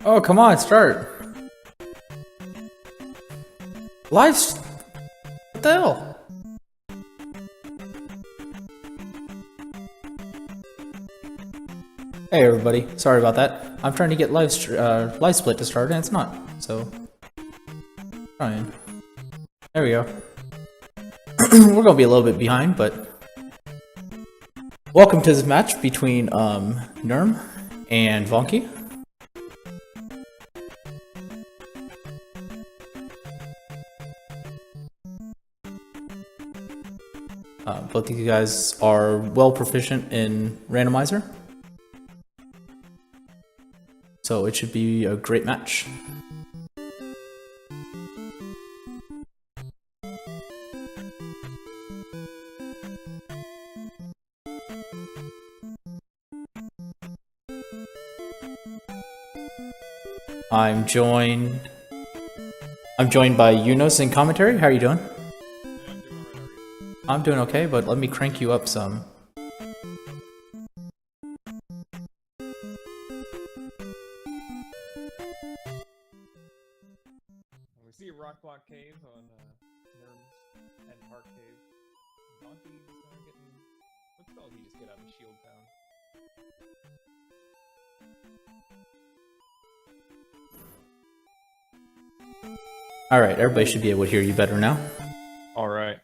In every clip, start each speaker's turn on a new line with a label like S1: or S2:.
S1: Oh, come on, start. What the hell? Hey everybody, sorry about that. I'm trying to get live split to start and it's not, so trying. There we go. We're gonna be a little bit behind, but welcome to this match between Neerrm and Vonkie. Both of you guys are well proficient in Randomizer, so it should be a great match. I'm joined by Yunus in commentary. How are you doing? I'm doing okay, but let me crank you up some.
S2: We see a rock block cave on Neerrm and Heart Cave. Vonkie getting... What spell did he just get out of Shield Town?
S1: Alright, everybody should be able to hear you better now.
S2: Alright.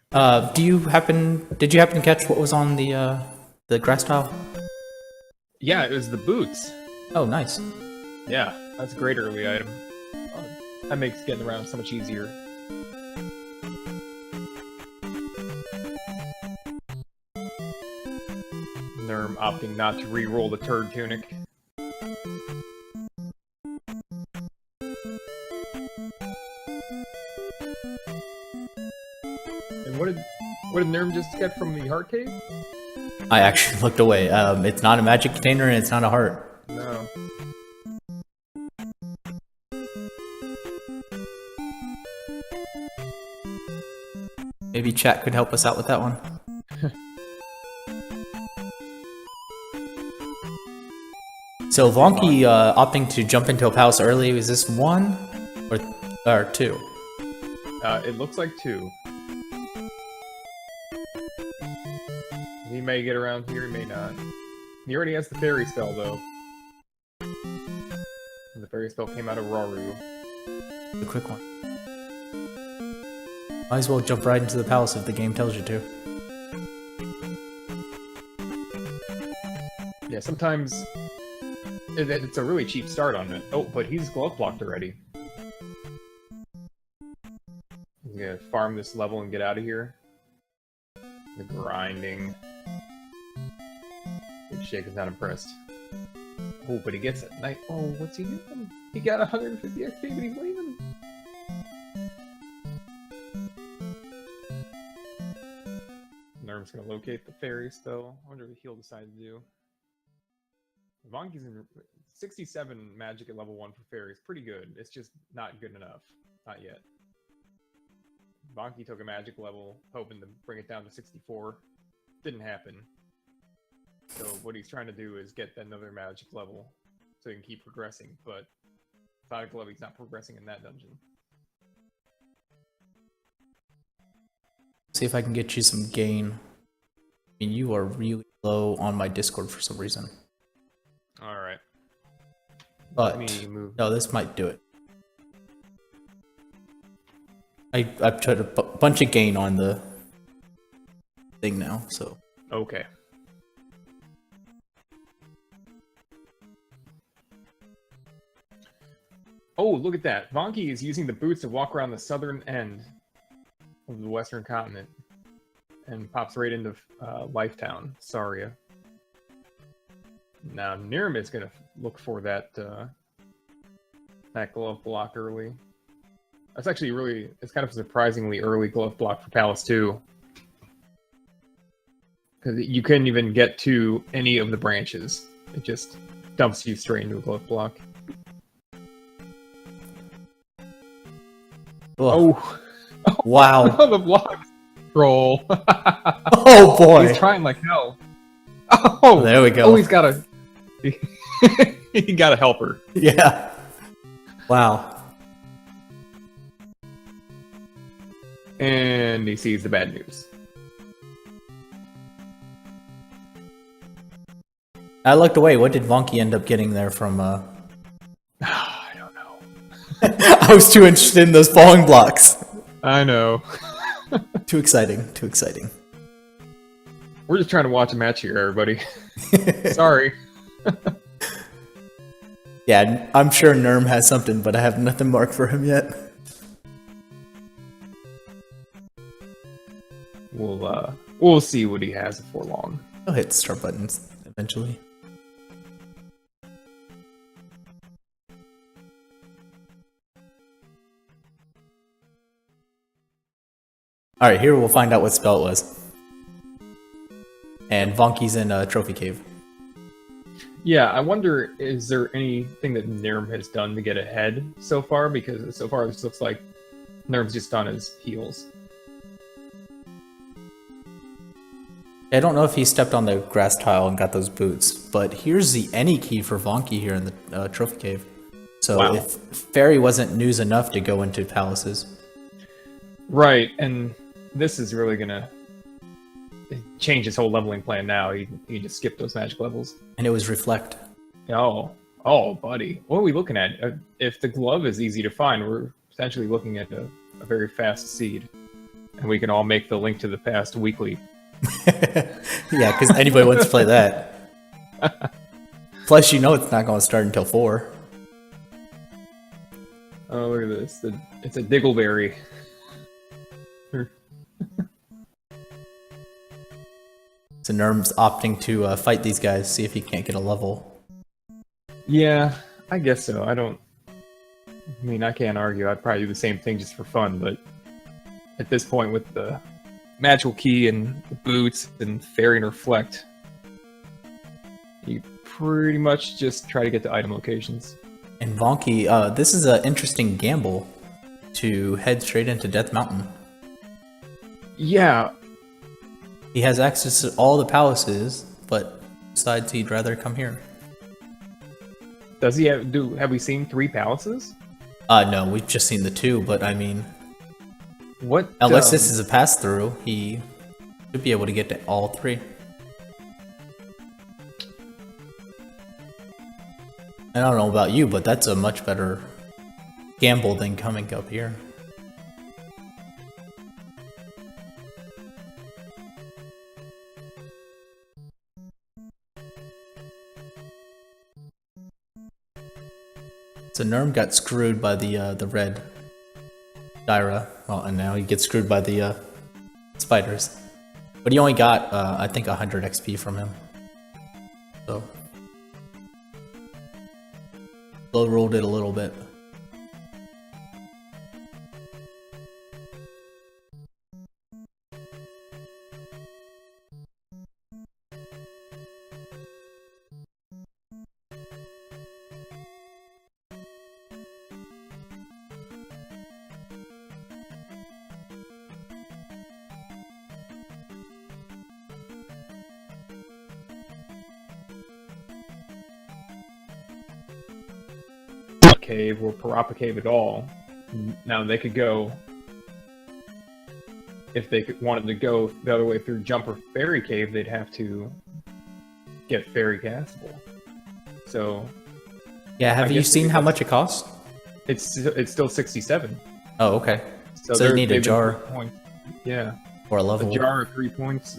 S1: Did you happen to catch what was on the grass tile?
S2: Yeah, it was the boots.
S1: Oh, nice.
S2: Yeah, that's a great early item. That makes getting around so much easier. Neerrm opting not to re-roll the turd tunic. And what did Neerrm just get from the Heart Cave?
S1: I actually looked away. It's not a magic container and it's not a heart.
S2: No.
S1: Maybe chat could help us out with that one. So Vonkie opting to jump into a palace early, is this 1 or 2?
S2: It looks like 2. He may get around here, he may not. He already has the fairy spell, though. And the fairy spell came out of Rauru.
S1: A quick one. Might as well jump right into the palace if the game tells you to.
S2: Yeah, sometimes it's a really cheap start on it. Oh, but he's glove blocked already. He's gonna farm this level and get out of here. The grinding. Big Shake is not impressed. Oh, but he gets it. Oh, what's he doing? He got 150 XP, but he's leaving. Neerrm's gonna locate the fairy spell. I wonder what he'll decide to do. Vonkie's in 67 magic at level 1 for fairies. Pretty good. It's just not good enough. Not yet. Vonkie took a magic level, hoping to bring it down to 64. Didn't happen. So what he's trying to do is get another magic level so he can keep progressing, but without a glove he's not progressing in that dungeon.
S1: See if I can get you some gain. I mean, you are really low on my Discord for some reason.
S2: Alright.
S1: But, no, this might do it. I've tried a bunch of gain on the thing now, so...
S2: Okay. Oh, look at that. Vonkie is using the boots to walk around the southern end of the western continent. And pops right into Lifetown, Saria. Now, Neerrm is going to look for that glove block early. That's actually it's kind of a surprisingly early glove block for Palace 2. Because you couldn't even get to any of the branches. It just dumps you straight into a glove block. Oh!
S1: Wow.
S2: The block roll.
S1: Oh boy!
S2: He's trying like hell. Oh!
S1: There we go.
S2: Oh, he's got a... he got a helper.
S1: Yeah. Wow.
S2: And he sees the bad news.
S1: I looked away. What did Vonkie end up getting there from,
S2: I don't know.
S1: I was too interested in those falling blocks.
S2: I know.
S1: Too exciting. Too exciting.
S2: We're just trying to watch a match here, everybody. Sorry.
S1: Yeah, I'm sure Neerrm has something, but I have nothing marked for him yet.
S2: We'll see what he has before long.
S1: He'll hit the start buttons eventually. Alright, here we'll find out what spell it was. And Vonkie's in a trophy cave.
S2: Yeah, I wonder, is there anything that Neerrm has done to get ahead so far? Because so far this looks like Neerrm's just on his heels.
S1: I don't know if he stepped on the grass tile and got those boots, but here's the any key for Vonkie here in the trophy cave. So
S2: Wow.
S1: if Fairy wasn't news enough to go into palaces.
S2: Right, and this is really gonna change his whole leveling plan now. He just skipped those magic levels.
S1: And it was Reflect.
S2: Oh, buddy. What are we looking at? If the glove is easy to find, we're essentially looking at a very fast seed. And we can all make the Link to the Past weekly.
S1: Yeah, because anybody wants to play that. Plus, you know it's not going to start until 4.
S2: Oh, look at this. It's a Diggleberry.
S1: So Neerrm's opting to fight these guys, see if he can't get a level.
S2: Yeah, I guess so. I can't argue. I'd probably do the same thing just for fun, but at this point with the magical key and the boots and Fairy and Reflect, you pretty much just try to get to item locations.
S1: And Vonkie, this is an interesting gamble to head straight into Death Mountain.
S2: Yeah.
S1: He has access to all the palaces, but decides he'd rather come here.
S2: Does he have we seen 3 palaces?
S1: No, we've just seen the 2, but I mean,
S2: What?
S1: unless this is a pass-through, he should be able to get to all 3. I don't know about you, but that's a much better gamble than coming up here. So Neerrm got screwed by the red Dyra. Well, and now he gets screwed by the spiders. But he only got, I think, 100 XP from him. So low rolled it a little bit.
S2: Cave or Parappa Cave at all. Now they could go, if they wanted to go the other way through Jumper Fairy Cave, they'd have to get Fairy Castable. So
S1: Yeah, have you seen how much it costs?
S2: it's still 67.
S1: Oh, okay. So
S2: they're-
S1: they need a
S2: they've been
S1: jar
S2: 3 points. Yeah,
S1: or a
S2: a
S1: level.
S2: jar of 3 points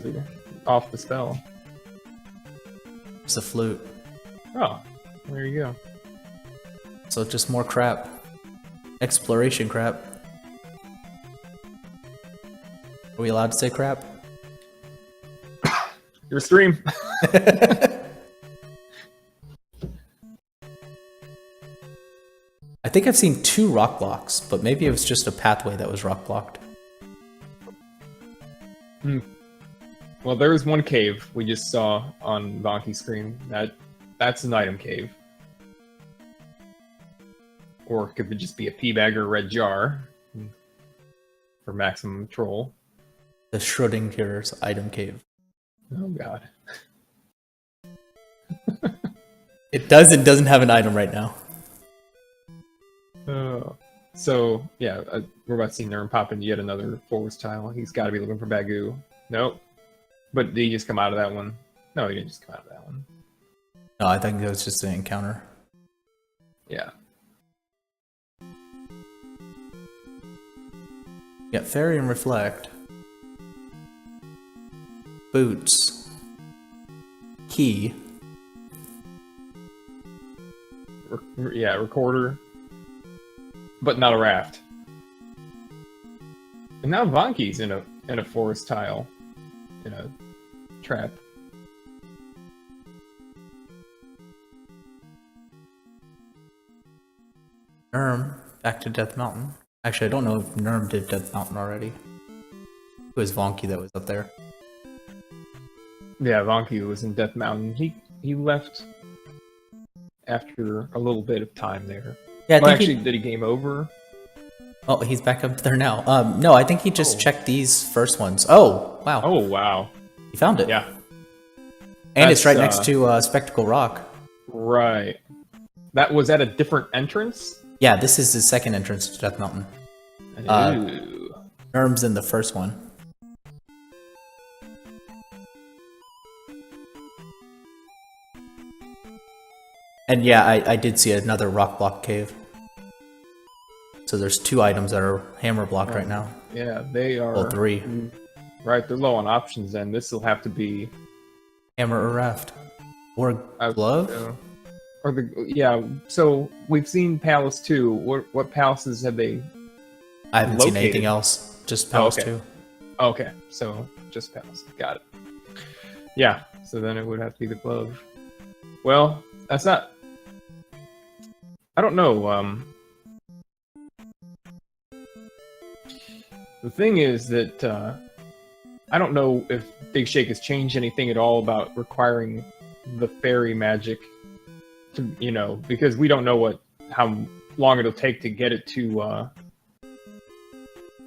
S2: off the spell.
S1: It's a flute.
S2: Oh, there you go.
S1: So just more crap. Exploration crap. Are we allowed to say crap?
S2: Your stream.
S1: I think I've seen 2 rock blocks, but maybe it was just a pathway that was rock blocked.
S2: Well, there was one cave we just saw on Vonkie's screen. That's an item cave. Or it could just be a pea bag or a red jar for maximum troll.
S1: The Schrodinger's item cave.
S2: Oh god.
S1: It doesn't have an item right now.
S2: So yeah, we're about to see Neerrm pop into yet another forest tile. He's got to be looking for Bagoo. Nope. But did he just come out of that one? No, he didn't just come out of that one.
S1: No, I think it was just an encounter.
S2: Yeah.
S1: Yeah, Fairy and Reflect. Boots. Key.
S2: Yeah, recorder. But not a raft. And now Vonkie's in a forest tile. In a trap.
S1: Neerrm back to Death Mountain. Actually, I don't know if Neerrm did Death Mountain already. It was Vonkie that was up there.
S2: Yeah, Vonkie was in Death Mountain. He left after a little bit of time there.
S1: Yeah,
S2: Well, actually, did he game over?
S1: Oh, he's back up there now. No, I think he just checked these first ones. Oh, wow.
S2: Oh, wow.
S1: He found it.
S2: Yeah.
S1: And it's right next to Spectacle Rock.
S2: Right. That was at a different entrance?
S1: Yeah, this is the second entrance to Death Mountain.
S2: Ooh.
S1: Neerrm's in the first one. And yeah, I did see another rock block cave. So there's 2 items that are hammer blocked right now.
S2: Yeah, they are.
S1: Well, 3.
S2: Right, they're low on options then. This will have to be
S1: Hammer or raft. Or glove?
S2: Or yeah, so we've seen Palace 2. What palaces have they
S1: I haven't seen
S2: located?
S1: anything else. Just Palace 2.
S2: Okay, so just Palace. Got it. Yeah, so then it would have to be the glove. Well, that's not... I don't know. The thing is that I don't know if Big Shake has changed anything at all about requiring the fairy magic to, because we don't know how long it'll take to get it to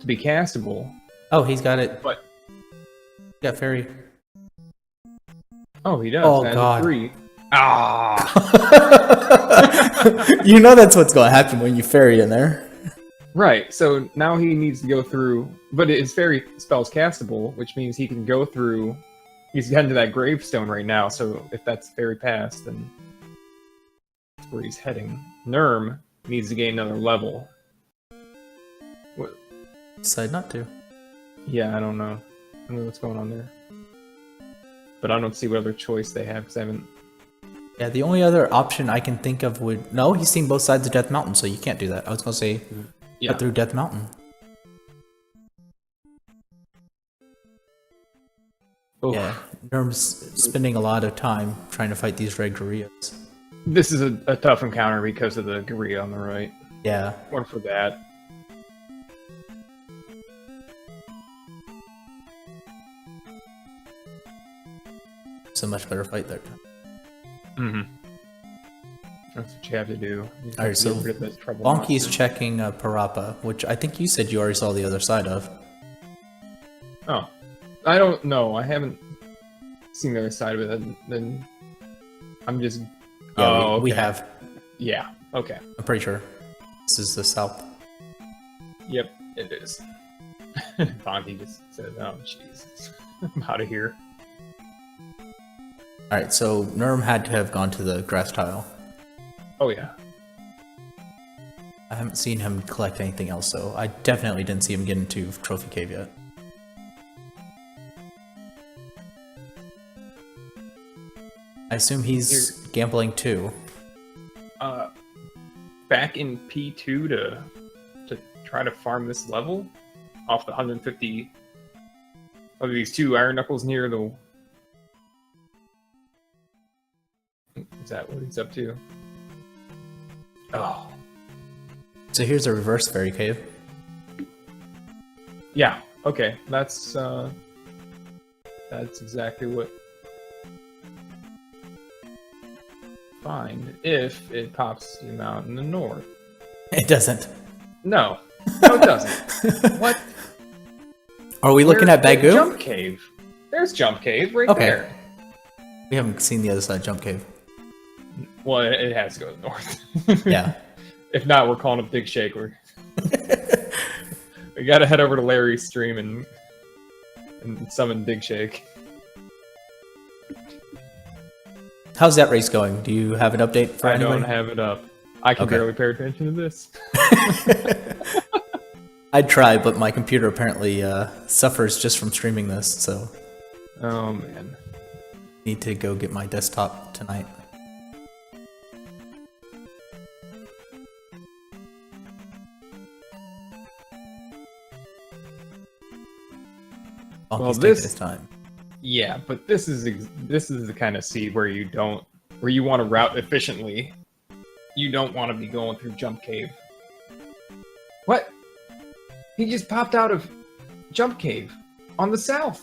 S2: be castable.
S1: Oh, he's got it.
S2: But
S1: He got fairy.
S2: oh, he does.
S1: Oh,
S2: That's
S1: God.
S2: 3. Ah.
S1: You know that's what's going to happen when you fairy in there.
S2: Right, so now he needs to go through, but his fairy spell's castable, which means he can go through, he's heading to that gravestone right now, so if that's fairy pass, then that's where he's heading. Neerrm needs to gain another level. What?
S1: Decide not to.
S2: Yeah, I don't know. I don't know what's going on there. But I don't see what other choice they have, because I haven't...
S1: Yeah, the only other option I can think of would... No, he's seen both sides of Death Mountain, so you can't do that. I was going to say, cut through Death Mountain.
S2: Oh.
S1: Yeah, Neerrm's spending a lot of time trying to fight these red gorillas.
S2: This is a tough encounter because of the gorilla on the right.
S1: Yeah.
S2: One for that.
S1: It's a much better fight there.
S2: Mm-hmm. That's what you have to do.
S1: Alright, so Vonkie's checking Parappa, which I think you said you already saw the other side of.
S2: Oh. I don't know. I haven't seen the other side of it. Then I'm just...
S1: Yeah, we have.
S2: Yeah, okay.
S1: I'm pretty sure. This is the south.
S2: Yep, it is. Vonkie just said, oh, Jesus. I'm out of here.
S1: Alright, so Neerrm had to have gone to the grass tile.
S2: Oh, yeah.
S1: I haven't seen him collect anything else, though. I definitely didn't see him get into Trophy Cave yet. I assume he's gambling too.
S2: Back in P2 to try to farm this level off the 150 of these 2 iron knuckles near the... Is that what he's up to? Oh.
S1: So here's a reverse fairy cave.
S2: Yeah, okay. That's exactly what... Find if it pops him out in the north.
S1: It doesn't.
S2: No. No, it doesn't. What?
S1: Are we looking at Bagoo?
S2: Jump cave. There's jump cave right there.
S1: We haven't seen the other side of jump cave.
S2: Well, it has to go north.
S1: Yeah.
S2: If not, we're calling up Big Shake. We gotta head over to Larry's stream and summon Big Shake.
S1: How's that race going? Do you have an update for anybody?
S2: I don't have it up. I can
S1: Okay.
S2: barely pay attention to this.
S1: I'd try, but my computer apparently suffers just from streaming this, so
S2: Oh man.
S1: need to go get my desktop tonight.
S2: Well,
S1: Well,
S2: this-
S1: this time.
S2: Yeah, but this is the kind of seed where you want to route efficiently. You don't want to be going through Jump Cave. What? He just popped out of Jump Cave on the south.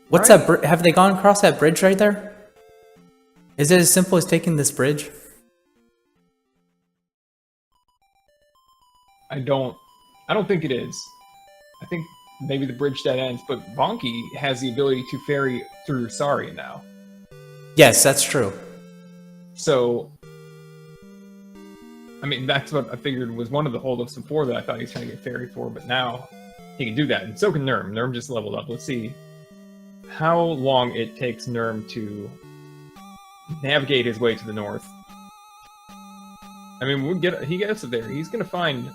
S1: What's
S2: Right.
S1: that? Have they gone across that bridge right there? Is it as simple as taking this bridge?
S2: I don't think it is. I think maybe the bridge dead ends, but Vonkie has the ability to ferry through Saria now.
S1: Yes, that's true.
S2: So, I mean, that's what I figured was one of the holdups before that I thought he was trying to get ferry for, but now he can do that, and so can Neerrm. Neerrm just leveled up. Let's see how long it takes Neerrm to navigate his way to the north. I mean, he gets it there. He's gonna find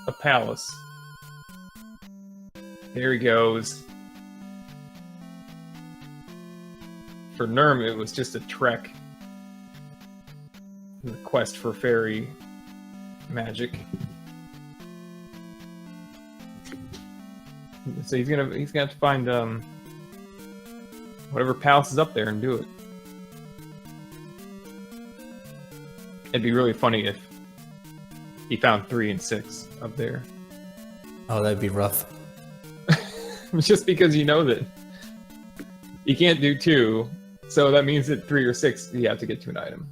S2: a palace. There he goes. For Neerrm, it was just a trek. The quest for fairy magic. So he's gonna have to find whatever palace is up there and do it. It'd be really funny if he found 3 and 6 up there.
S1: Oh, that'd be rough.
S2: Just because you know that you can't do 2, so that means that 3 or 6 you have to get to an item.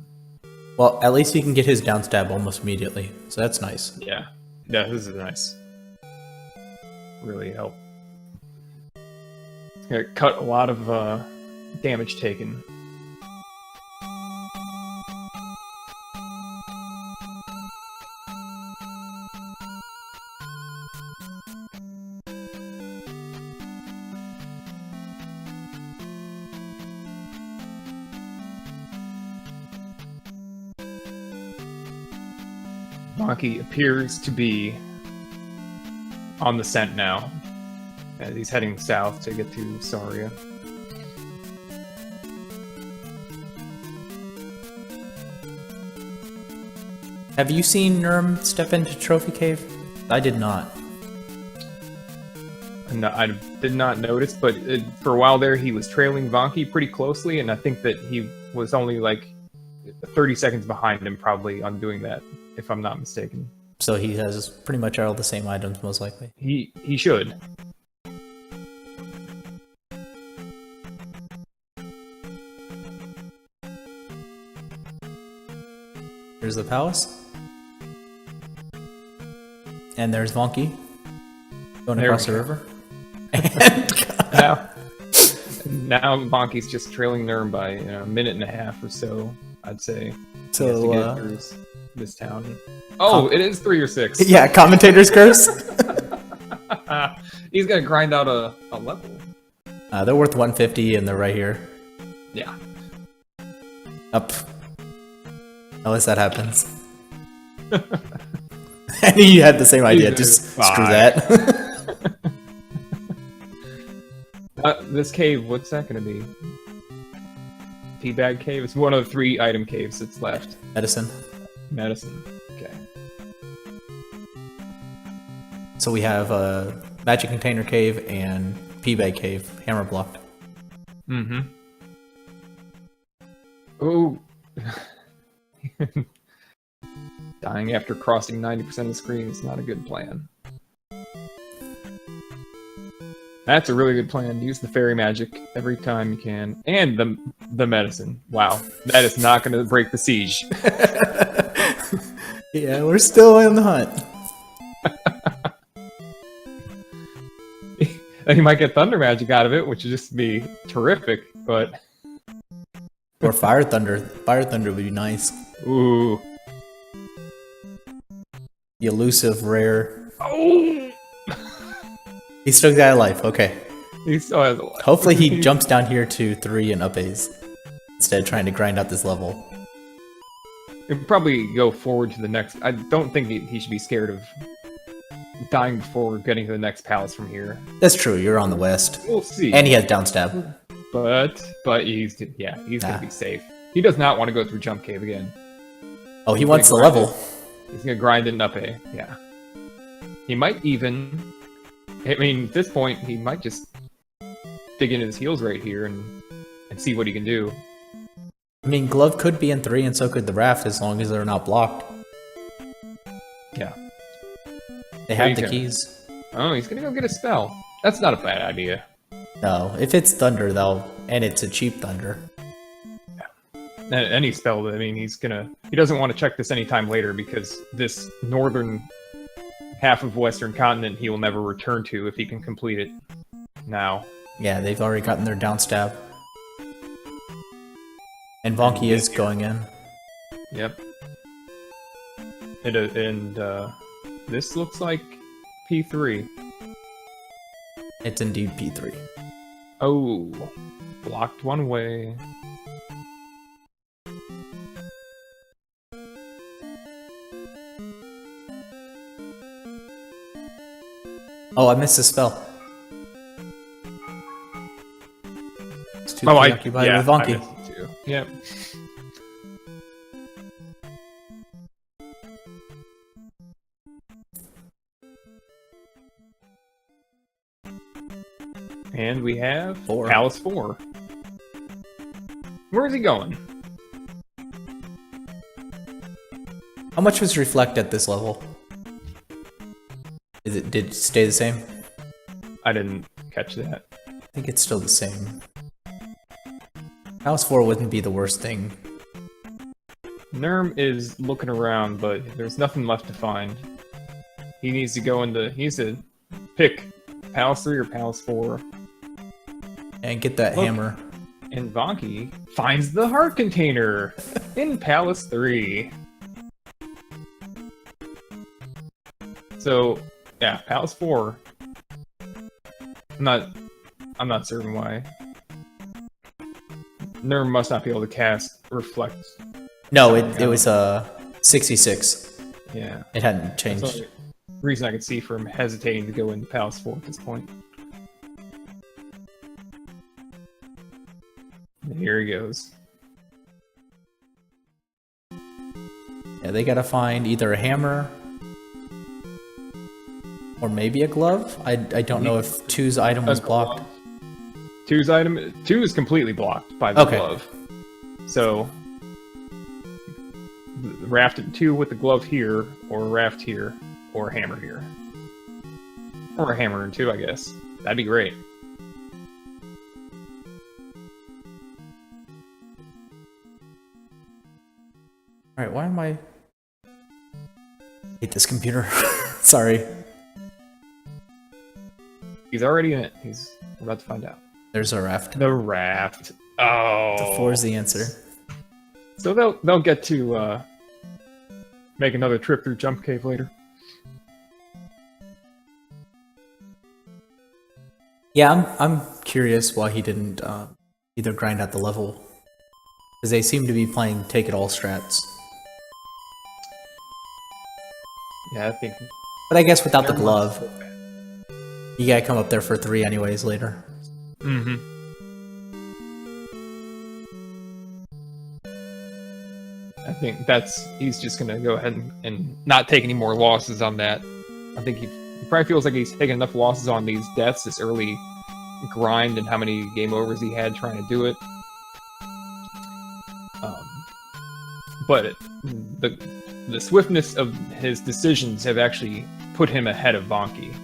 S1: Well, at least he can get his down stab almost immediately, so that's nice.
S2: Yeah, this is nice. Really help. It's gonna cut a lot of damage taken. Vonkie appears to be on the scent now. And he's heading south to get to Saria.
S1: Have you seen Neerrm step into Trophy Cave? I did not.
S2: No, I did not notice, but for a while there he was trailing Vonkie pretty closely, and I think that he was only like 30 seconds behind him probably on doing that, if I'm not mistaken.
S1: So he has pretty much all the same items, most likely.
S2: He should.
S1: There's the palace. And there's Vonkie going
S2: There
S1: across
S2: we
S1: the
S2: go.
S1: river. And
S2: Now Vonkie's just trailing Neerrm by a minute and a half or so, I'd say. He has to
S1: so,
S2: get through this town. Oh, it is 3 or 6.
S1: yeah, commentator's curse.
S2: He's gonna grind out a level.
S1: They're worth 150 and they're right here.
S2: Yeah.
S1: Up. Unless that happens. I knew you had the same idea, just
S2: Bye.
S1: screw that.
S2: This cave, what's that gonna be? Teabag cave? It's one of the 3 item caves that's left.
S1: Medicine.
S2: Medicine. Okay.
S1: So we have a Magic Container Cave and P-Bag Cave, hammer blocked.
S2: Mm-hmm. Oh. Dying after crossing 90% of the screen is not a good plan. That's a really good plan. Use the fairy magic every time you can. And the medicine. Wow. That is not going to break the siege.
S1: Yeah, we're still on the hunt.
S2: And you might get thunder magic out of it, which would just be terrific, but...
S1: Or Fire Thunder. Fire Thunder would be nice.
S2: Ooh.
S1: The elusive rare.
S2: Oh!
S1: He still got a life. Okay.
S2: He still has a life.
S1: Hopefully he jumps down here to 3 and up A's instead of trying to grind out this level.
S2: He'll probably go forward to the next. I don't think he should be scared of dying before getting to the next palace from here.
S1: That's true. You're on the west,
S2: We'll see.
S1: and he has down stab.
S2: But he's gonna be safe. He does not want to go through jump cave again.
S1: Oh, he wants the level.
S2: He's gonna grind it up A. Yeah. He might even. I mean, at this point, he might just dig into his heels right here and see what he can do.
S1: I mean, glove could be in 3, and so could the raft, as long as they're not blocked.
S2: Yeah.
S1: They have the keys.
S2: Oh, he's gonna go get a spell. That's not a bad idea.
S1: No, if it's thunder, though, and it's a cheap thunder.
S2: Yeah. Any spell, I mean, he doesn't want to check this anytime later, because this northern half of Western continent he will never return to if he can complete it now.
S1: Yeah, they've already gotten their down stab. And Vonkie is going in.
S2: Yep. And this looks like P3.
S1: It's indeed P3.
S2: Oh, blocked one way.
S1: Oh, I missed a spell. It's too preoccupied with Vonkie.
S2: I missed it too. Yep. And we have
S1: 4.
S2: Palace 4. Where is he going?
S1: How much was Reflect at this level? Did it stay the same?
S2: I didn't catch that.
S1: I think it's still the same. House 4 wouldn't be the worst thing.
S2: Neerrm is looking around, but there's nothing left to find. He needs to pick Palace 3 or Palace 4.
S1: And get that hammer.
S2: And Vonkie finds the heart container in Palace 3. So, yeah, Palace 4. I'm not certain why. Neerrm must not be able to cast Reflect.
S1: No, it was 66.
S2: Yeah.
S1: It hadn't
S2: That's
S1: changed.
S2: the only reason I could see for him hesitating to go into Palace 4 at this point. And here he goes.
S1: Yeah, they gotta find either a hammer or maybe a glove. I don't know if 2's item was blocked.
S2: 2 is completely blocked by the glove. So raft 2 with the glove here, or a raft here, or a hammer here. Or a hammer and 2, I guess. That'd be great.
S1: Alright, why am I... hate this computer. Sorry.
S2: He's already in it. We're about to find out.
S1: There's a raft.
S2: The raft. Oh.
S1: The 4 is the answer.
S2: So they'll get to make another trip through Jump Cave later.
S1: Yeah, I'm curious why he didn't either grind out the level. Because they seem to be playing take it all strats.
S2: Yeah, I think.
S1: But I guess without the glove, you gotta come up there for 3 anyways later.
S2: Mm-hmm. I think he's just gonna go ahead and not take any more losses on that. I think he probably feels like he's taken enough losses on these deaths, this early grind, and how many game overs he had trying to do it. But the swiftness of his decisions have actually put him ahead of Vonkie.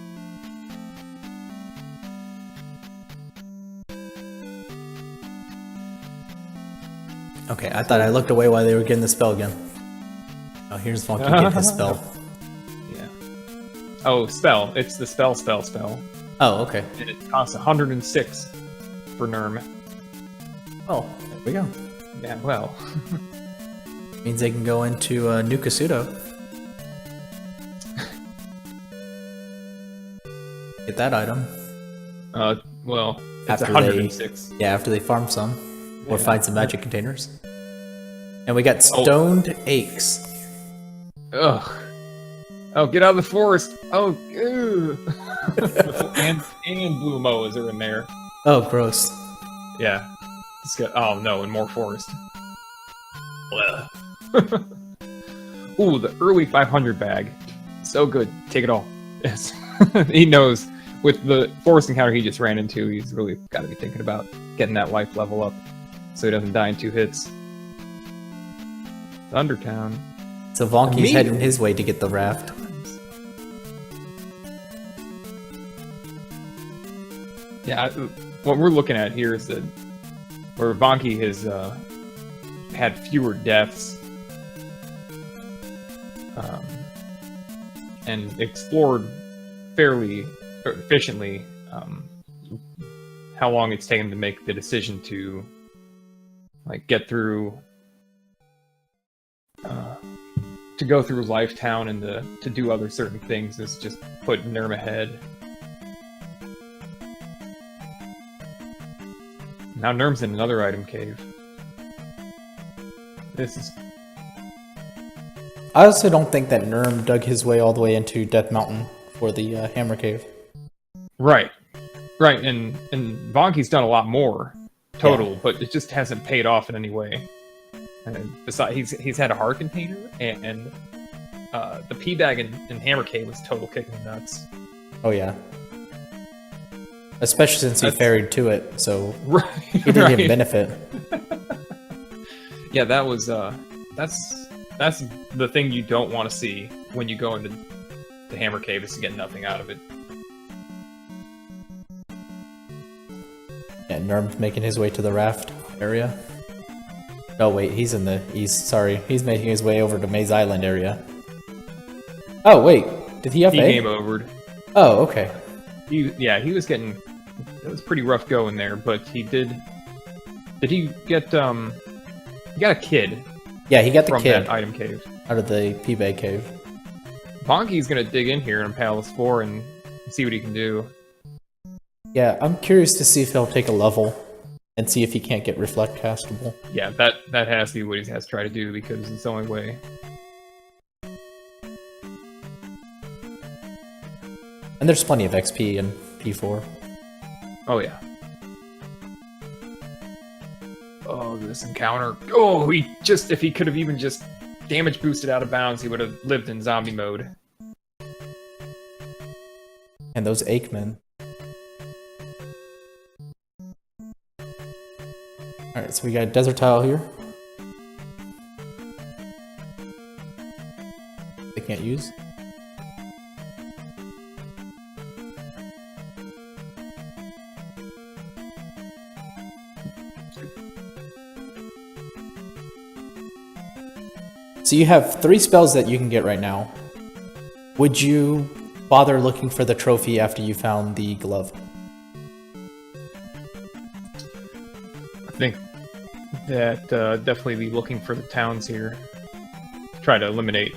S1: Okay, I thought I looked away while they were getting the spell again. Oh, here's Vonkie getting his spell.
S2: Yeah. Oh, spell. It's the spell.
S1: Oh, okay.
S2: And it costs 106 for Neerrm.
S1: Oh, there we go.
S2: Yeah, well.
S1: Means they can go into Nukasudo. Get that item.
S2: Well, it's
S1: After
S2: 106.
S1: Yeah, after they farm some. Or
S2: Yeah.
S1: find some magic containers. And we got Stoned Aches.
S2: Ugh. Oh, get out of the forest! Oh, ew. and blue moas are in there.
S1: Oh, gross.
S2: Yeah. Oh no, and more forest. Ooh, the early 500 bag. So good. Take it all. Yes. He knows. With the forest encounter he just ran into, he's really got to be thinking about getting that life level up so he doesn't die in 2 hits. Thundertown.
S1: So Vonkie's heading his way to get the raft.
S2: Yeah, what we're looking at here is that where Vonkie has had fewer deaths and explored fairly efficiently how long it's taken to make the decision to like get through to go through Lifetown and to do other certain things is just put Neerrm ahead. Now Neerrm's in another item cave. This is...
S1: I also don't think that Neerrm dug his way all the way into Death Mountain for the Hammer Cave.
S2: Right. Right, and Vonkie's done a lot more total, but it just hasn't paid off in any way. And besides, he's had a heart container, and the P bag in Hammer Cave was total kicking nuts.
S1: Oh yeah. Especially since he ferried to it, so
S2: right,
S1: he didn't even benefit.
S2: Yeah, that was that's the thing you don't want to see when you go into the Hammer Cave, is to get nothing out of it.
S1: Yeah, Neerrm's making his way to the raft area. Oh wait, he's in the east. Sorry, he's making his way over to Maze Island area. Oh wait, did he FA?
S2: He game overed.
S1: Oh, okay.
S2: He was getting... It was pretty rough going there, but he did... Did he get, he got a kid.
S1: Yeah, he got the
S2: from
S1: kid.
S2: That item cave.
S1: Out of the P-Bag cave.
S2: Vonkie's gonna dig in here in Palace 4 and see what he can do.
S1: Yeah, I'm curious to see if he'll take a level and see if he can't get Reflect castable.
S2: Yeah, that has to be what he has to try to do, because it's the only way.
S1: And there's plenty of XP in P4.
S2: Oh yeah. Oh, this encounter. Oh, if he could have even just damage boosted out of bounds, he would have lived in zombie mode.
S1: And those Aikmen. Alright, so we got a desert tile here. They can't use. So you have 3 spells that you can get right now. Would you bother looking for the trophy after you found the glove?
S2: I think that definitely be looking for the towns here. Try to eliminate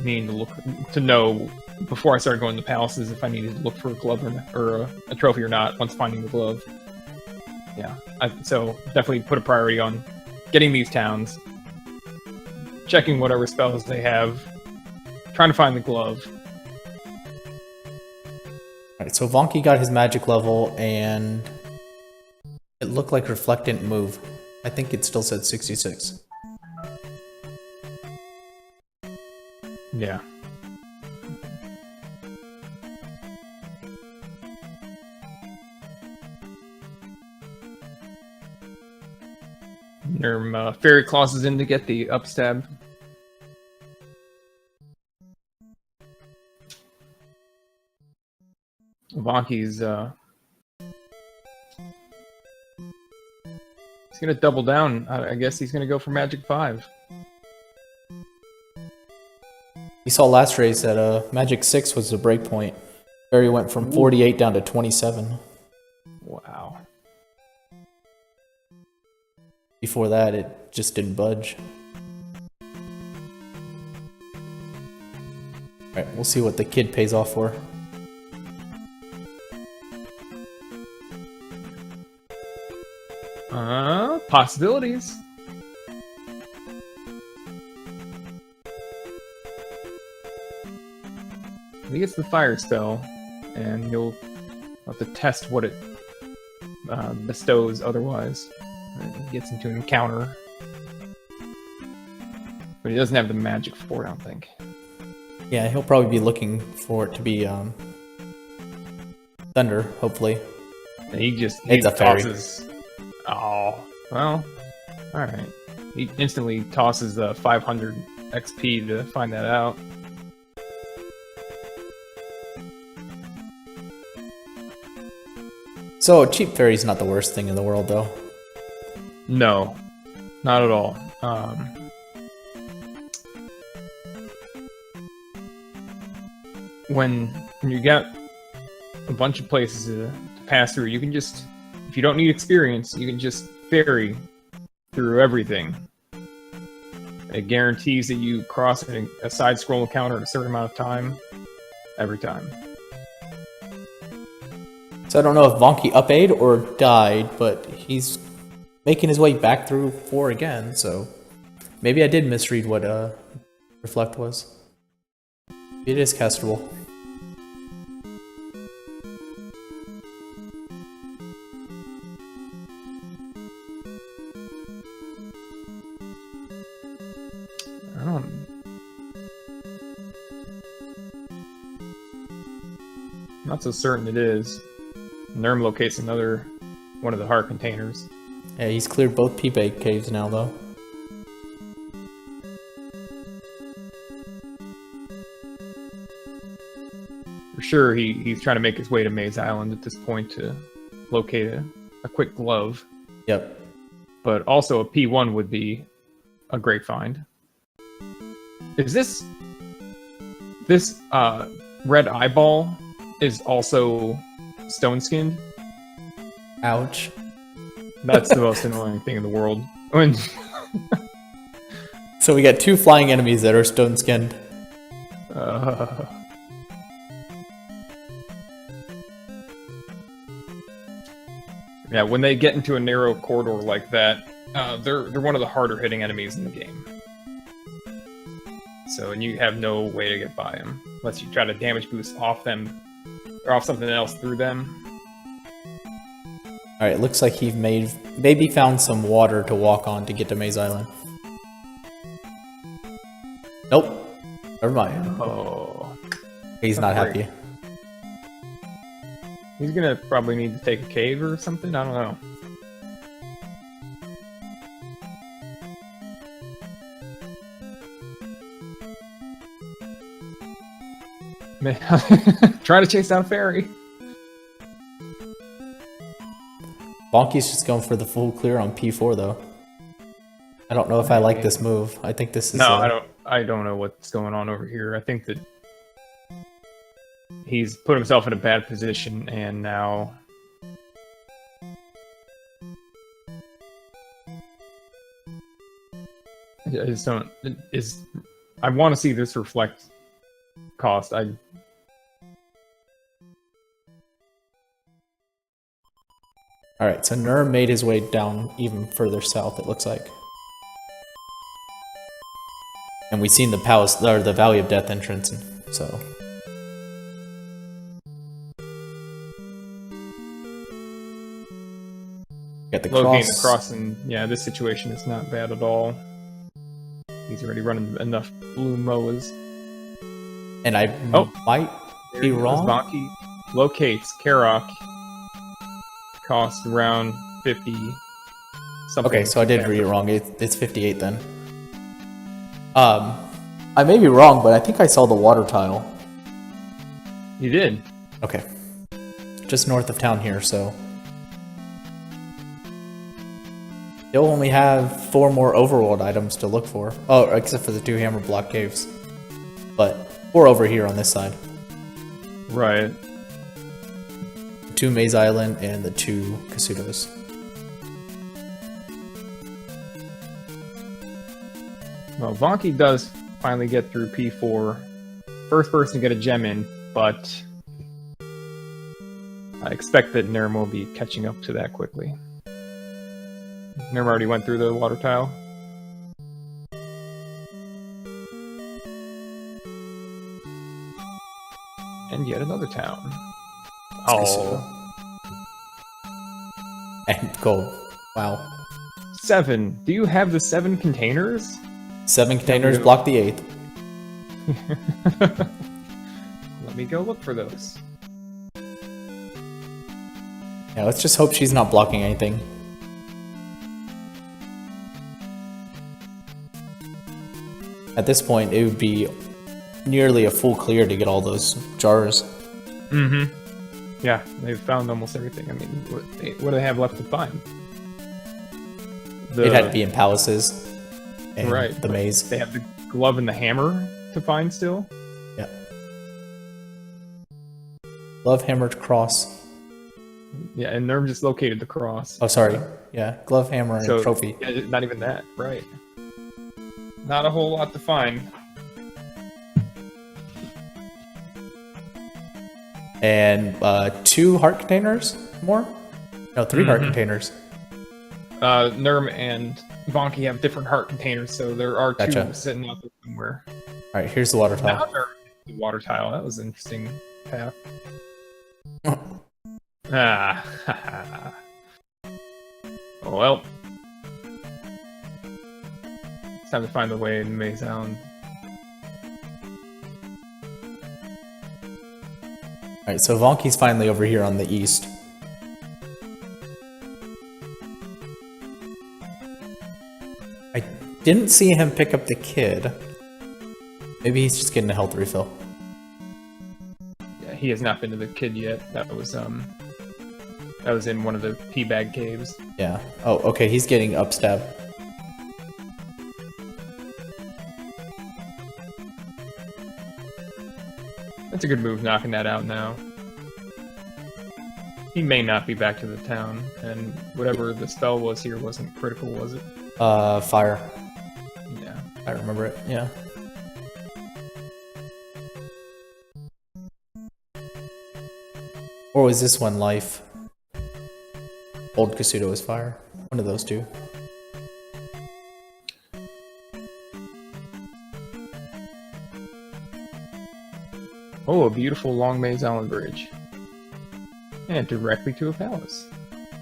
S2: needing to know before I started going to palaces if I needed to look for a glove or a trophy or not once finding the glove. Yeah, so definitely put a priority on getting these towns, checking whatever spells they have, trying to find the glove.
S1: Alright, so Vonkie got his magic level, and it looked like Reflect didn't move. I think it still said 66.
S2: Yeah. Neerrm fairy clauses in to get the upstab. Vonkie's he's gonna double down. I guess he's gonna go for Magic 5.
S1: You saw last race that Magic 6 was the break point. Fairy went from 48 down to 27.
S2: Wow.
S1: Before that, it just didn't budge. Alright, we'll see what the kid pays off for.
S2: Possibilities. He gets the fire spell, and you'll have to test what it bestows otherwise. He gets into an encounter. But he doesn't have the magic for it, I don't think.
S1: Yeah, he'll probably be looking for it to be thunder, hopefully.
S2: And he
S1: It's a fairy.
S2: tosses. Oh, well, alright. He instantly tosses the 500 XP to find that out.
S1: So a cheap fairy's not the worst thing in the world, though.
S2: No, not at all. When you get a bunch of places to pass through, you can just, if you don't need experience, you can just ferry through everything. It guarantees that you cross a side scroll encounter at a certain amount of time, every time.
S1: So I don't know if Vonkie up-A'd or died, but he's making his way back through 4 again, so maybe I did misread what Reflect was. It is castable.
S2: I'm not so certain it is. Neerrm locates another one of the heart containers.
S1: Yeah, he's cleared both P-Bay caves now, though.
S2: For sure, he's trying to make his way to Maze Island at this point to locate a quick glove.
S1: Yep.
S2: But also a P1 would be a great find. Is this red eyeball is also stone-skinned?
S1: Ouch.
S2: That's the most annoying thing in the world. When
S1: So we got 2 flying enemies that are stone-skinned.
S2: Yeah, when they get into a narrow corridor like that, they're one of the harder hitting enemies in the game. So, and you have no way to get by them unless you try to damage boost off them or off something else through them.
S1: Alright, it looks like he maybe found some water to walk on to get to Maze Island. Nope. Never mind.
S2: Oh,
S1: He's not
S2: great.
S1: happy.
S2: He's gonna probably need to take a cave or something. I don't know. Try to chase down a fairy.
S1: Vonkie's just going for the full clear on P4 though. I don't know if I like this move. I think this is
S2: No, I don't know what's going on over here. I think that he's put himself in a bad position and now I just don't I want to see this reflect cost.
S1: Alright, so Neerrm made his way down even further south, it looks like. And we've seen the palace, or the Valley of Death entrance, so. Got the
S2: locating
S1: cross.
S2: the crossing. Yeah, this situation is not bad at all. He's already running enough blue moas.
S1: And I might be wrong.
S2: Vonkie locates Karok. Cost around 50 something.
S1: Okay, so I did read it wrong. It's 58 then. I may be wrong, but I think I saw the water tile.
S2: You did.
S1: Okay. Just north of town here, so. You'll only have 4 more overworld items to look for. Oh, except for the 2 hammer block caves. But 4 over here on this side.
S2: Right.
S1: 2 Maze Island and the 2 Kasutos.
S2: Well, Vonkie does finally get through P4. First person to get a gem in, but I expect that Neerrm will be catching up to that quickly. Neerrm already went through the water tile. And yet another town.
S1: Oh. And gold. Wow.
S2: 7. Do you have the 7 containers?
S1: 7 containers block the 8th.
S2: Let me go look for those.
S1: Yeah, let's just hope she's not blocking anything. At this point, it would be nearly a full clear to get all those jars.
S2: Mm-hmm. Yeah, they've found almost everything. I mean, what do they have left to find?
S1: It had to be in palaces. And
S2: right.
S1: The maze.
S2: They have the glove and the hammer to find still?
S1: Yeah. Glove, hammer, cross.
S2: Yeah, and Neerrm just located the cross.
S1: Oh, sorry. Yeah, glove, hammer, and trophy.
S2: Yeah, not even that. Right. Not a whole lot to find.
S1: And 2 heart containers more? No, 3 heart containers.
S2: Neerrm and Vonkie have different heart containers, so there are 2 sitting out there somewhere.
S1: Alright, here's the water tile.
S2: Now Neerrm hit the water tile. That was an interesting path. Ah. Oh, well. It's time to find the way in Maze Island.
S1: Alright, so Vonkie's finally over here on the east. I didn't see him pick up the kid. Maybe he's just getting a health refill.
S2: Yeah, he has not been to the kid yet. That was in one of the teabag caves.
S1: Yeah. Oh, okay, he's getting upstab.
S2: That's a good move, knocking that out now. He may not be back to the town, and whatever the spell was here wasn't critical, was it?
S1: Fire.
S2: Yeah.
S1: I remember it, yeah. Or was this one life? Old Kasuto is fire. One of those 2.
S2: Oh, a beautiful long Maze Island bridge. And directly to a palace.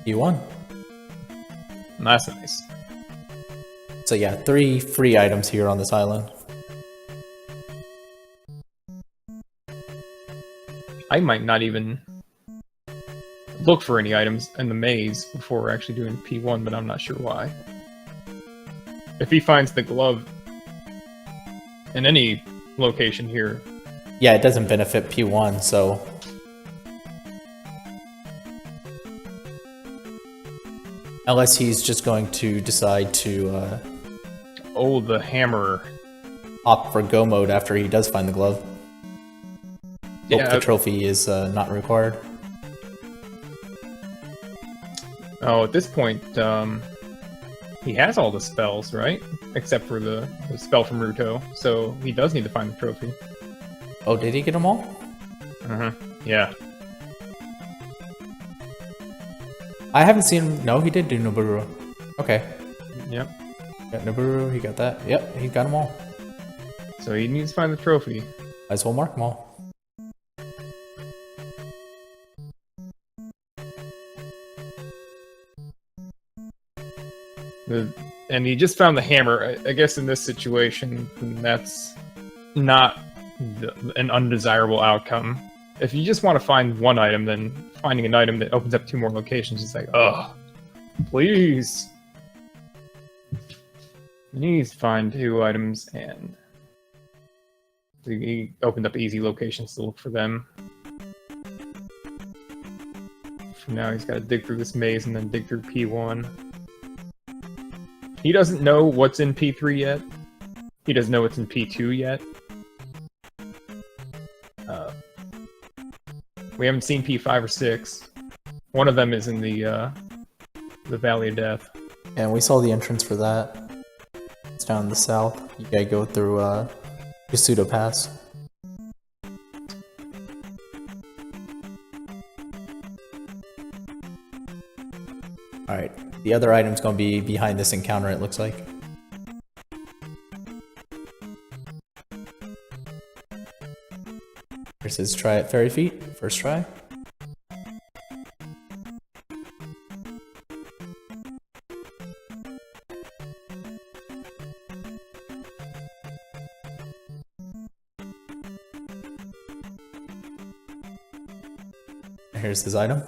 S1: You won.
S2: That's nice.
S1: So yeah, 3 free items here on this island.
S2: I might not even look for any items in the maze before actually doing P1, but I'm not sure why. If he finds the glove in any location here...
S1: Yeah, it doesn't benefit P1, so... Unless he's just going to decide to,
S2: Oh, the hammer.
S1: Opt for go mode after he does find the glove.
S2: Yeah.
S1: Hope the trophy is not required.
S2: Oh, at this point, he has all the spells, right? Except for the spell from Ruto, so he does need to find the trophy.
S1: Oh, did he get them all?
S2: Uh-huh. Yeah.
S1: I haven't seen him. No, he did do Noburu. Okay.
S2: Yep.
S1: Got Noburu, he got that. Yep, he got them all.
S2: So he needs to find the trophy.
S1: Might as well mark them all.
S2: And he just found the hammer. I guess in this situation, that's not an undesirable outcome. If you just want to find one item, then finding an item that opens up 2 more locations is like, ugh, please. He needs to find 2 items, and he opened up easy locations to look for them. For now, he's got to dig through this maze and then dig through P1. He doesn't know what's in P3 yet. He doesn't know what's in P2 yet. We haven't seen P5 or 6. One of them is in the Valley of Death.
S1: And we saw the entrance for that. It's down in the south. You gotta go through Kasuto Pass. Alright, The other item's gonna be behind this encounter, it looks like. Here's his try at Fairy Feet, first try. Here's his item.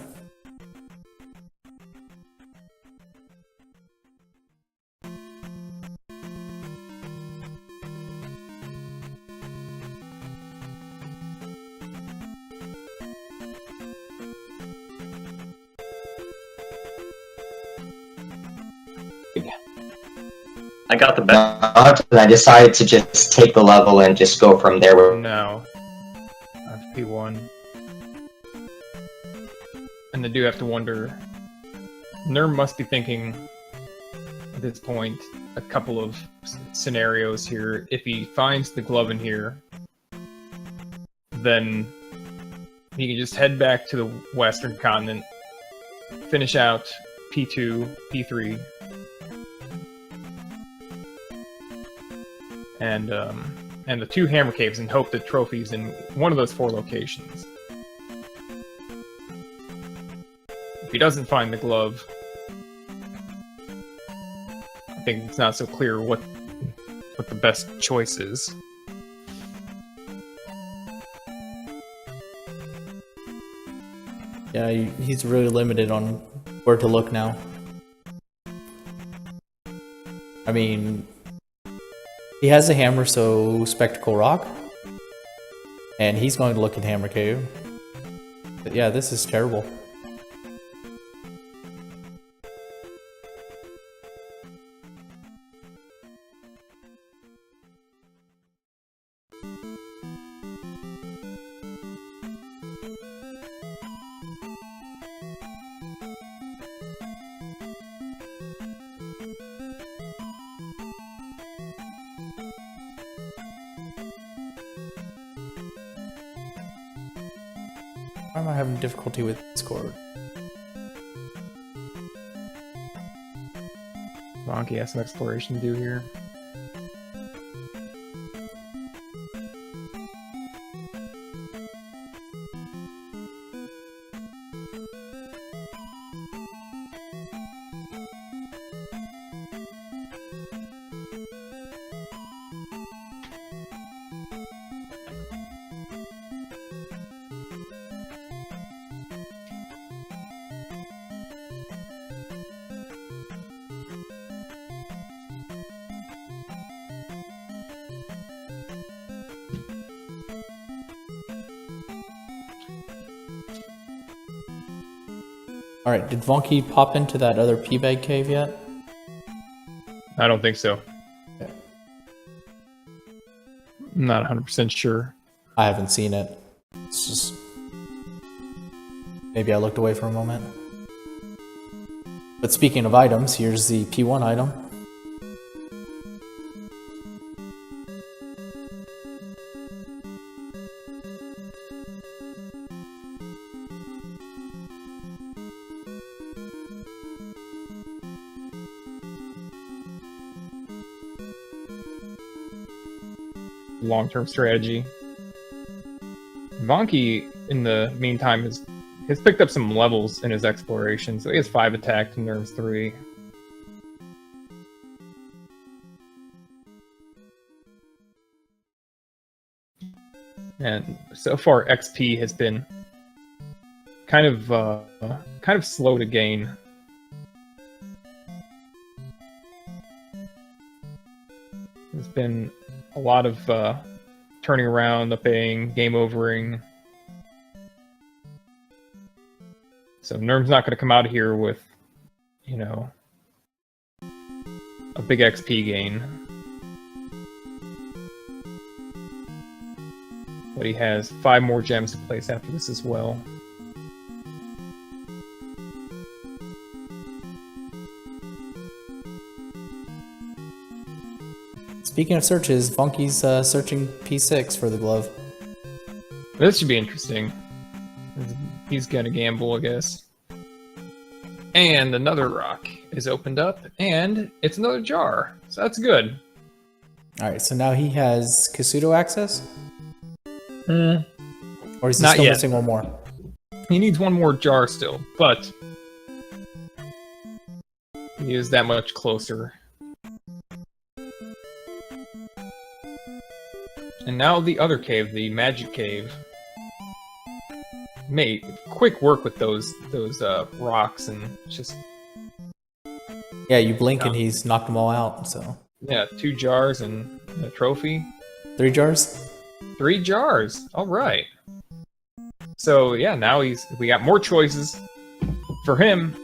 S3: I got the best, and I decided to just take the level and just go from there.
S2: No. I have P1. And I do have to wonder, Neerrm must be thinking at this point a couple of scenarios here. If he finds the glove in here, then he can just head back to the western continent, finish out P2, P3, and the 2 hammer caves, and hope that trophies in one of those 4 locations. If he doesn't find the glove, I think it's not so clear what the best choice is.
S1: Yeah, he's really limited on where to look now. I mean, he has a hammer, so Spectacle Rock, and he's going to look at Hammer Cave. But yeah, this is terrible. Why am I having difficulty with Discord?
S2: Vonkie has some exploration to do here.
S1: Alright, did Vonkie pop into that other P-Bag cave yet?
S2: I don't think so.
S1: Okay.
S2: I'm not 100% sure.
S1: I haven't seen it. It's just... maybe I looked away for a moment. But speaking of items, here's the P1 item.
S2: Long-term strategy. Vonkie, in the meantime, has picked up some levels in his exploration, so he has 5 attack to Neerrm's 3. And so far, XP has been kind of slow to gain. There's been a lot of turning around, upping, game overing. So Neerrm's not going to come out here with, you know, a big XP gain. But he has 5 more gems to place after this as well.
S1: Speaking of searches, Vonkie's searching P6 for the glove.
S2: This should be interesting. He's gonna gamble, I guess. And another rock. is opened up, and it's another jar. So that's good.
S1: Alright, so now he has Kasuto access?
S2: Hmm.
S1: Or is he
S2: Not
S1: still
S2: yet.
S1: missing one more?
S2: He needs one more jar still, but he is that much closer. And now the other cave, the magic cave. Mate, quick work with those rocks and just
S1: Yeah, you blink and he's knocked them all out, so.
S2: yeah, 2 jars and a trophy.
S1: 3 jars?
S2: 3 jars. All right. So yeah, now we got more choices for him.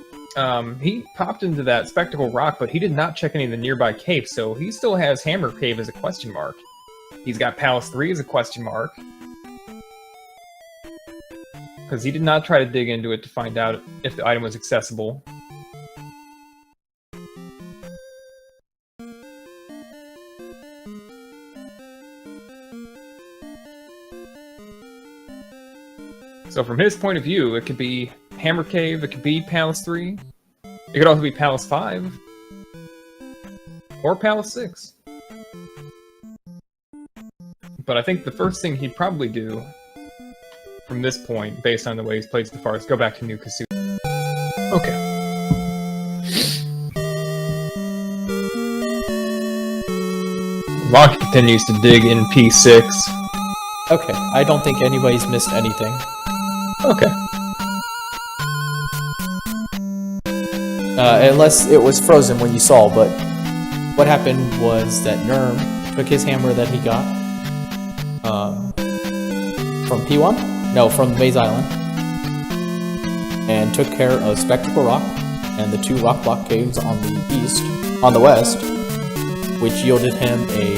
S2: He popped into that spectacle rock, but he did not check any of the nearby caves, so he still has Hammer Cave as a question mark. He's got Palace 3 as a question mark. Because he did not try to dig into it to find out if the item was accessible. So from his point of view, it could be Hammer Cave, it could be Palace 3, it could also be Palace 5, or Palace 6. But I think the first thing he'd probably do from this point, based on the way he's played so far, is go back to New Kasuto. Okay. Vonkie continues to dig in P6.
S1: Okay, I don't think anybody's missed anything.
S2: Okay.
S1: Unless it was frozen when you saw, but what happened was that Neerrm took his hammer that he got from P1? No, from Maze Island, and took care of Spectacle Rock and the 2 rock block caves on the west, which yielded him a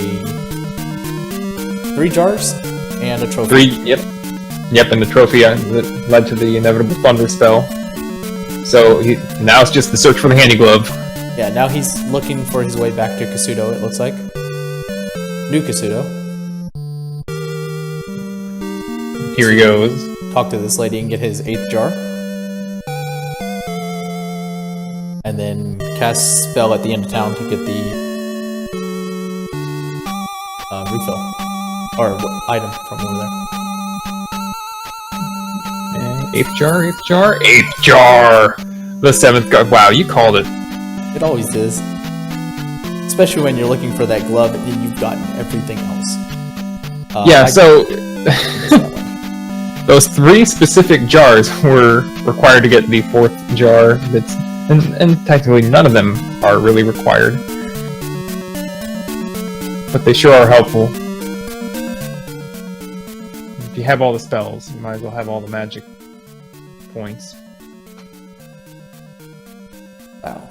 S1: 3 jars and a trophy.
S2: 3, yep, and the trophy that led to the inevitable Thunder spell. So now it's just the search for the handy glove.
S1: Yeah, now he's looking for his way back to Kasuto, it looks like. New Kasuto.
S2: Here he goes.
S1: Talk to this lady and get his 8th jar. And then cast spell at the end of town to get the refill. Or item from over there.
S2: And 8th jar, 8th jar, 8th jar! The 7th jar. Wow, you called it.
S1: It always is. Especially when you're looking for that glove and you've gotten everything else.
S2: Yeah, so those 3 specific jars were required to get the 4th jar. And technically none of them are really required. But they sure are helpful. If you have all the spells, you might as well have all the magic points.
S1: Wow.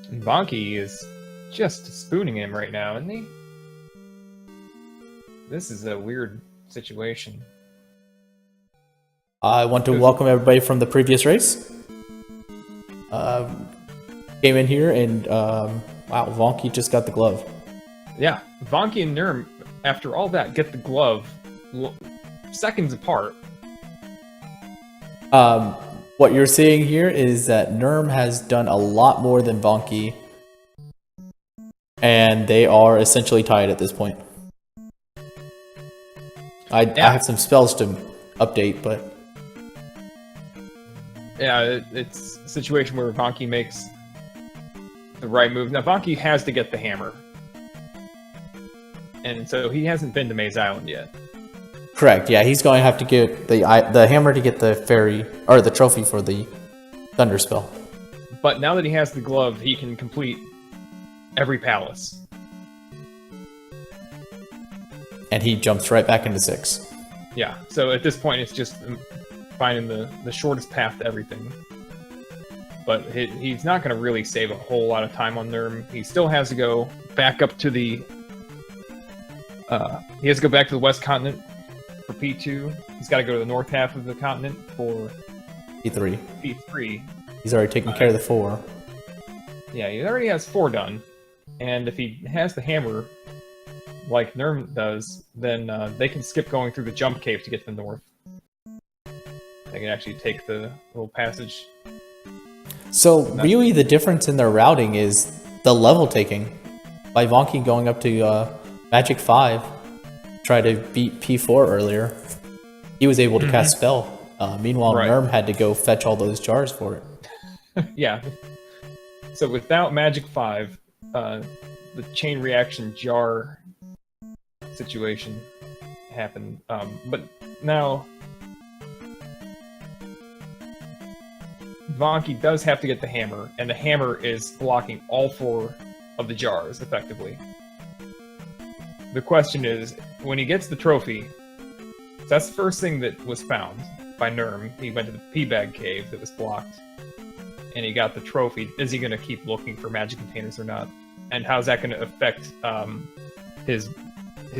S2: And Vonkie is just spooning him right now, isn't he? This is a weird situation.
S1: I want to welcome everybody from the previous race. Came in here and, wow, Vonkie just got the glove.
S2: Yeah, Vonkie and Neerrm, after all that, get the glove seconds apart.
S1: What you're seeing here is that Neerrm has done a lot more than Vonkie, and they are essentially tied at this point. I have some spells to update, but
S2: yeah, it's a situation where Vonkie makes the right move. Now, Vonkie has to get the hammer, and so he hasn't been to Maze Island yet.
S1: correct. Yeah, he's going to have to get the hammer to get the fairy or the trophy for the thunder spell.
S2: But now that he has the glove, he can complete every palace.
S1: And he jumps right back into 6.
S2: Yeah, so at this point, it's just finding the shortest path to everything. But he's not going to really save a whole lot of time on Neerrm. He still has to go back up to the... he has to go back to the West Continent for P2. He's got to go to the north half of the continent for...
S1: P3.
S2: P3.
S1: He's already taken care of the 4.
S2: Yeah, he already has 4 done. And if he has the hammer, like Neerrm does, then they can skip going through the jump cave to get to the north. They can actually take the little passage
S1: So really the difference in their routing is the level taking. By Vonkie going up to Magic 5, try to beat P4 earlier, he was able to cast Spell. Meanwhile,
S2: Right.
S1: Neerrm had to go fetch all those jars for it.
S2: Yeah. So without Magic 5, the chain reaction jar situation happened. But now Vonkie does have to get the hammer, and the hammer is blocking all 4 of the jars effectively. The question is, when he gets the trophy, that's the first thing that was found by Neerrm. He went to the P-Bag cave that was blocked, and he got the trophy. Is he going to keep looking for magic containers or not? And how's that going to affect his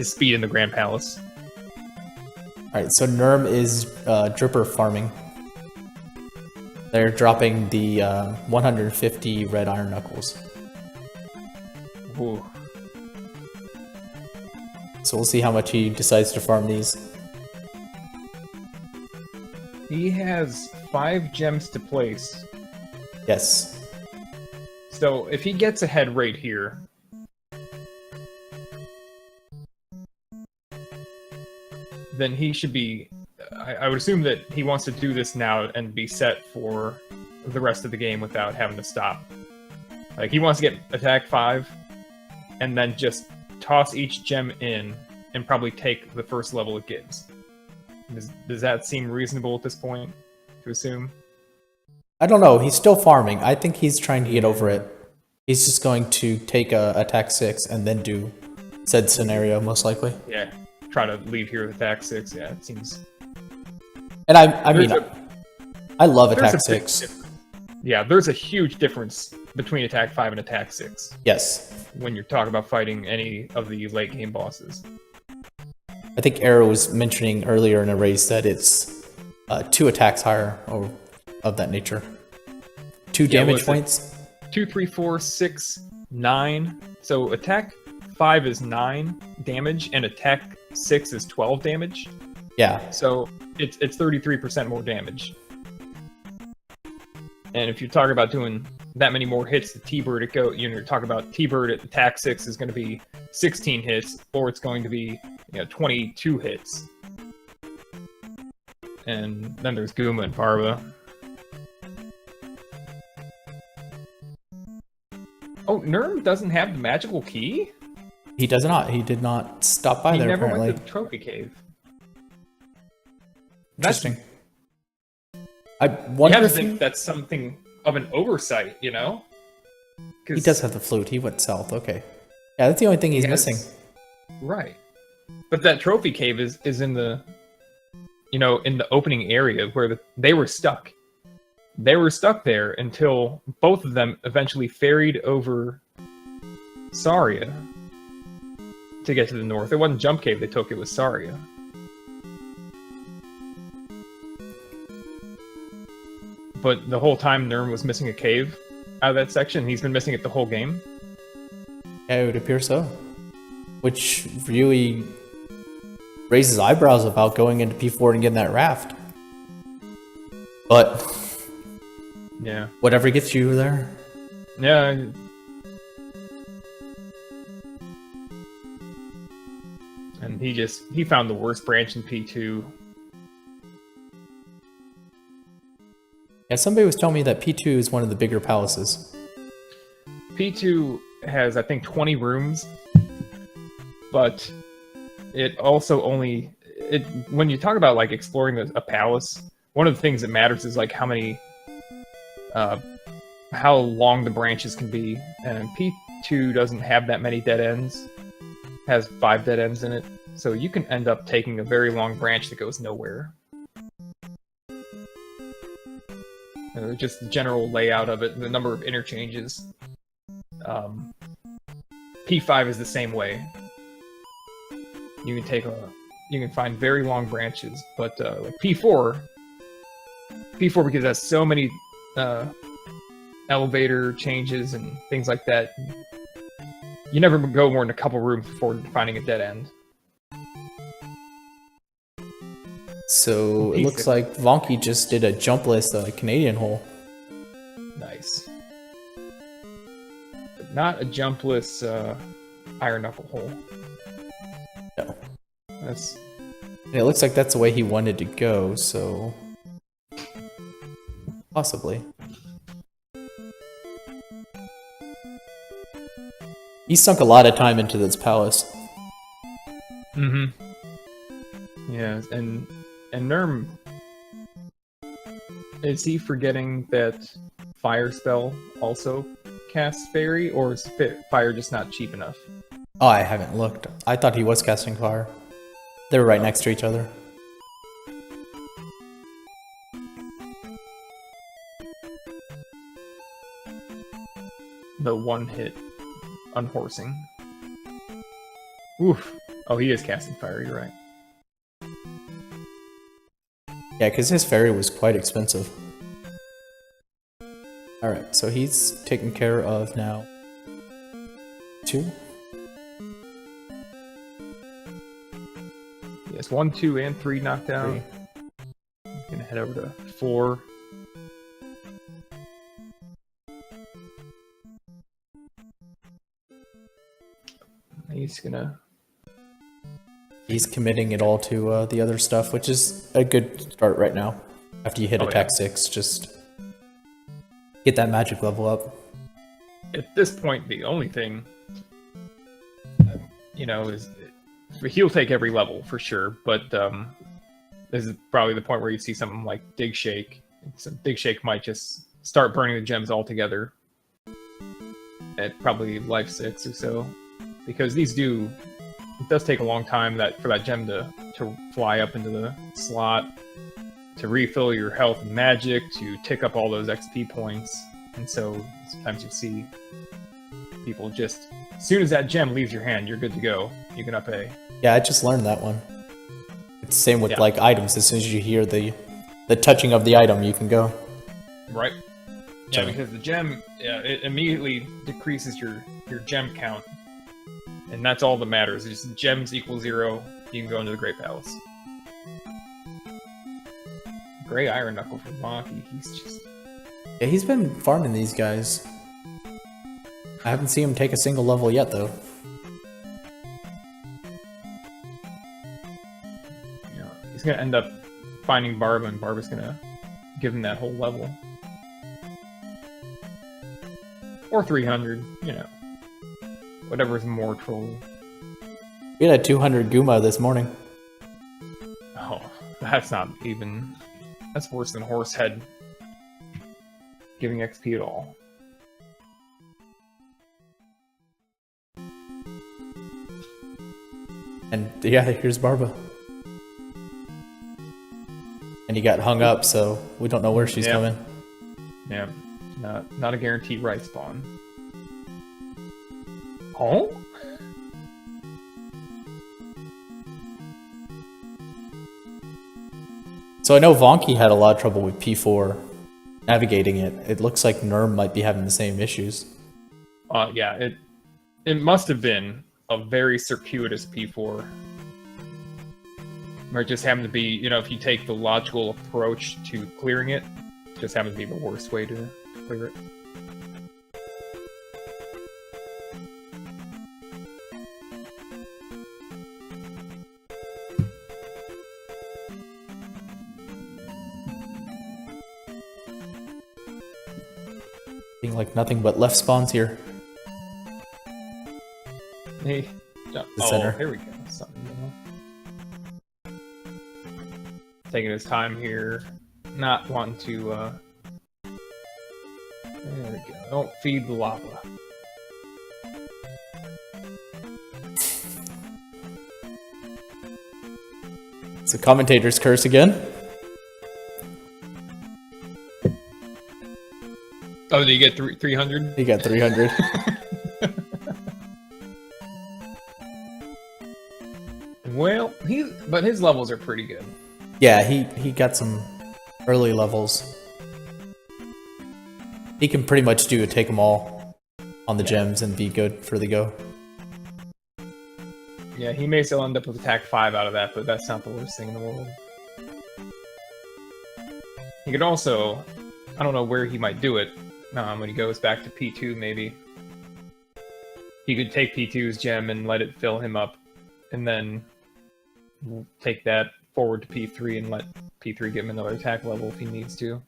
S2: speed in the Grand Palace?
S1: Alright, so Neerrm is Dripper farming. They're dropping the 150 red iron knuckles.
S2: Ooh.
S1: So we'll see how much he decides to farm these.
S2: He has 5 gems to place.
S1: Yes.
S2: So if he gets ahead right here, then he should be... I would assume that he wants to do this now and be set for the rest of the game without having to stop. Like, he wants to get attack 5, and then just toss each gem in, and probably take the first level it gives. Does that seem reasonable at this point, to assume?
S1: I don't know, he's still farming. I think he's trying to get over it. He's just going to take a attack 6 and then do said scenario, most likely.
S2: Yeah, try to leave here with attack 6, yeah, it seems...
S1: And I mean, I love
S2: there's
S1: attack
S2: a big
S1: 6.
S2: difference. Yeah, there's a huge difference between attack 5 and attack 6
S1: Yes.
S2: when you're talking about fighting any of the late game bosses.
S1: I think Arrow was mentioning earlier in a race that it's 2 attacks higher or of that nature. 2 damage points.
S2: 2, 3, 4, 6, 9. So attack 5 is 9 damage, and attack 6 is 12 damage.
S1: Yeah.
S2: So it's 33% more damage. And if you're talking about doing that many more hits to T-Bird, you're talking about T-Bird at attack 6 is going to be 16 hits, or it's going to be 22 hits. And then there's Gooma and Barba. Oh, Neerrm doesn't have the magical key?
S1: He does not. He did not stop by
S2: He
S1: there,
S2: never
S1: apparently.
S2: went to the trophy cave.
S1: Interesting. I
S2: You
S1: wonder
S2: have to
S1: if
S2: think that's something of an oversight, you know?
S1: he does have the flute. He went south. Okay. Yeah, that's the only thing he's missing.
S2: Right. But that trophy cave is in the, in the opening area where they were stuck. They were stuck there until both of them eventually ferried over Saria to get to the north. It wasn't Jump Cave they took, it was Saria. But the whole time Neerrm was missing a cave out of that section. He's been missing it the whole game.
S1: Yeah, it would appear so. Which really raises eyebrows about going into P4 and getting that raft. But
S2: Yeah.
S1: whatever gets you there.
S2: Yeah. And he found the worst branch in P2.
S1: Yeah, somebody was telling me that P2 is one of the bigger palaces.
S2: P2 has, I think, 20 rooms, but it also only... when you talk about, like, exploring a palace, one of the things that matters is, like, how long the branches can be, and P2 doesn't have that many dead ends. It has 5 dead ends in it, so you can end up taking a very long branch that goes nowhere. Just the general layout of it, the number of interchanges. P5 is the same way. You can find very long branches, but like P4 because it has so many elevator changes and things like that, you never go more than a couple rooms before finding a dead end.
S1: So it looks like Vonkie just did a jumpless Canadian hole.
S2: Nice. nice. But not a jumpless Iron Knuckle hole.
S1: No.
S2: That's...
S1: It looks like that's the way he wanted to go, so... Possibly. He sunk a lot of time into this palace.
S2: Mm-hmm. Yeah, and Neerrm, is he forgetting that Fire Spell also casts Fairy, or is Fire just not cheap enough?
S1: Oh, I haven't looked. I thought he was casting fire. They were right next to each other.
S2: The one-hit unhorsing. Oof. Oh, he is casting Fire, you're right.
S1: Yeah, because his fairy was quite expensive. Alright, so he's taken care of now. 2?
S2: Yes, 1, 2, and 3 knocked down. 3. Gonna head over to 4.
S1: He's committing it all to the other stuff, which is a good start right now. After you hit attack 6, just get that magic level up.
S2: At this point, the only thing, you know, is he'll take every level for sure, but this is probably the point where you see something like Dig Shake. So Dig Shake might just start burning the gems altogether at probably life 6 or so, because these do. It does take a long time for that gem to fly up into the slot, to refill your health and magic, to tick up all those XP points. And so sometimes you see people just, as soon as that gem leaves your hand, you're good to go. You cannot pay.
S1: Yeah, I just learned that one. It's the same with like items. As soon as you hear the touching of the item, you can go.
S2: Right. Yeah, because the gem, it immediately decreases your gem count. And that's all that matters. It's just gems equal 0, you can go into the Great Palace. Gray Iron Knuckle from Vonkie, he's just...
S1: Yeah, he's been farming these guys. I haven't seen him take a single level yet, though.
S2: You know, he's gonna end up finding Barba, and Barba's gonna give him that whole level. Or 300, you know. Whatever's more troll.
S1: We had a 200 Guma this morning.
S2: Oh, that's not even... That's worse than Horsehead giving XP at all.
S1: And yeah, here's Barba. And he got hung up, so we don't know where she's coming.
S2: Yeah, not a guaranteed right spawn. Oh?
S1: So I know Vonkie had a lot of trouble with P4 navigating it. It looks like Neerrm might be having the same issues.
S2: Yeah, it must have been a very circuitous P4. Or it just happened to be, you know, if you take the logical approach to clearing it, it just happened to be the worst way to clear it.
S1: Being like nothing but left spawns here.
S2: Hey,
S1: center.
S2: Here we go. Something, taking his time here, not wanting to. There we go. Don't feed the lava.
S1: It's a commentator's curse again.
S2: Oh, did you get 300?
S1: He got 300.
S2: Well, but his levels are pretty good.
S1: Yeah, he got some early levels. He can pretty much take them all on the gems and be good for the go.
S2: Yeah, he may still end up with attack 5 out of that, but that's not the worst thing in the world. He could also, I don't know where he might do it. when he goes back to P2, maybe. He could take P2's gem and let it fill him up, and then take that forward to P3 and let P3 give him another attack level if he needs to.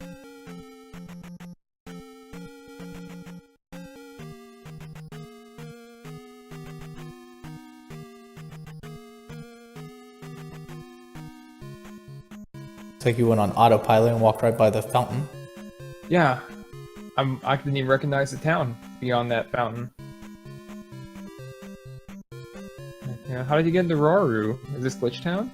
S1: It's like you went on autopilot and walked right by the fountain.
S2: Yeah, I didn't even recognize the town beyond that fountain. Yeah, how did you get into Rauru? Is this Glitch Town?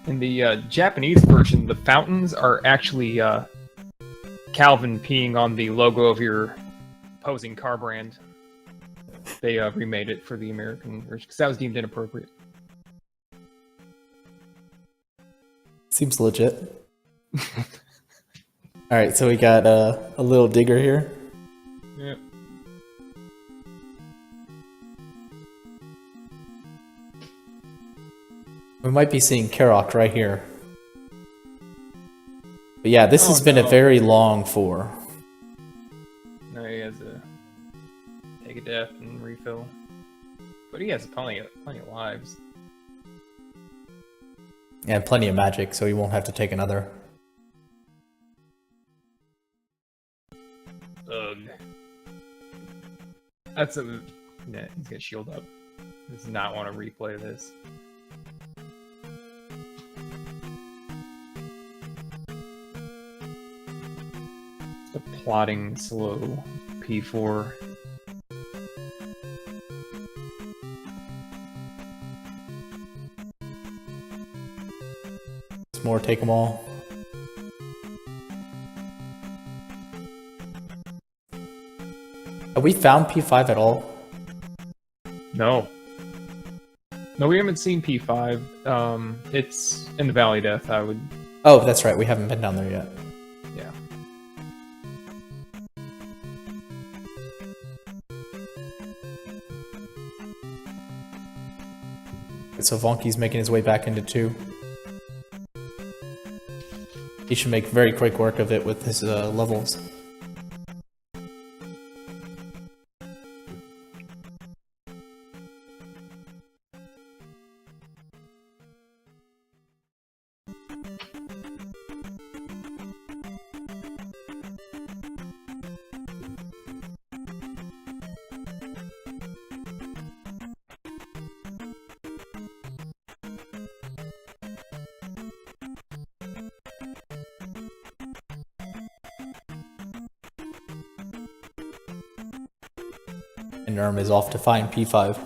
S2: In the Japanese version, the fountains are actually Calvin peeing on the logo of your opposing car brand. They remade it for the American version because that was deemed inappropriate.
S1: Seems legit. Alright, so we got a little digger here.
S2: Yep.
S1: We might be seeing Karok right here. But yeah, this has been a very long 4.
S2: No, he has to take a death and refill. But he has plenty of lives.
S1: And plenty of magic, so he won't have to take another.
S2: Ugh. That's a... Yeah, he's gonna shield up. Does not want to replay this. The plotting slow P4.
S1: It's more, take them all. Have we found P5 at all?
S2: No. No, we haven't seen P5. It's in the Valley Death, I would...
S1: Oh, that's right, we haven't been down there yet.
S2: Yeah.
S1: So Vonkie's making his way back into 2. He should make very quick work of it with his levels. And Neerrm is off to find P5.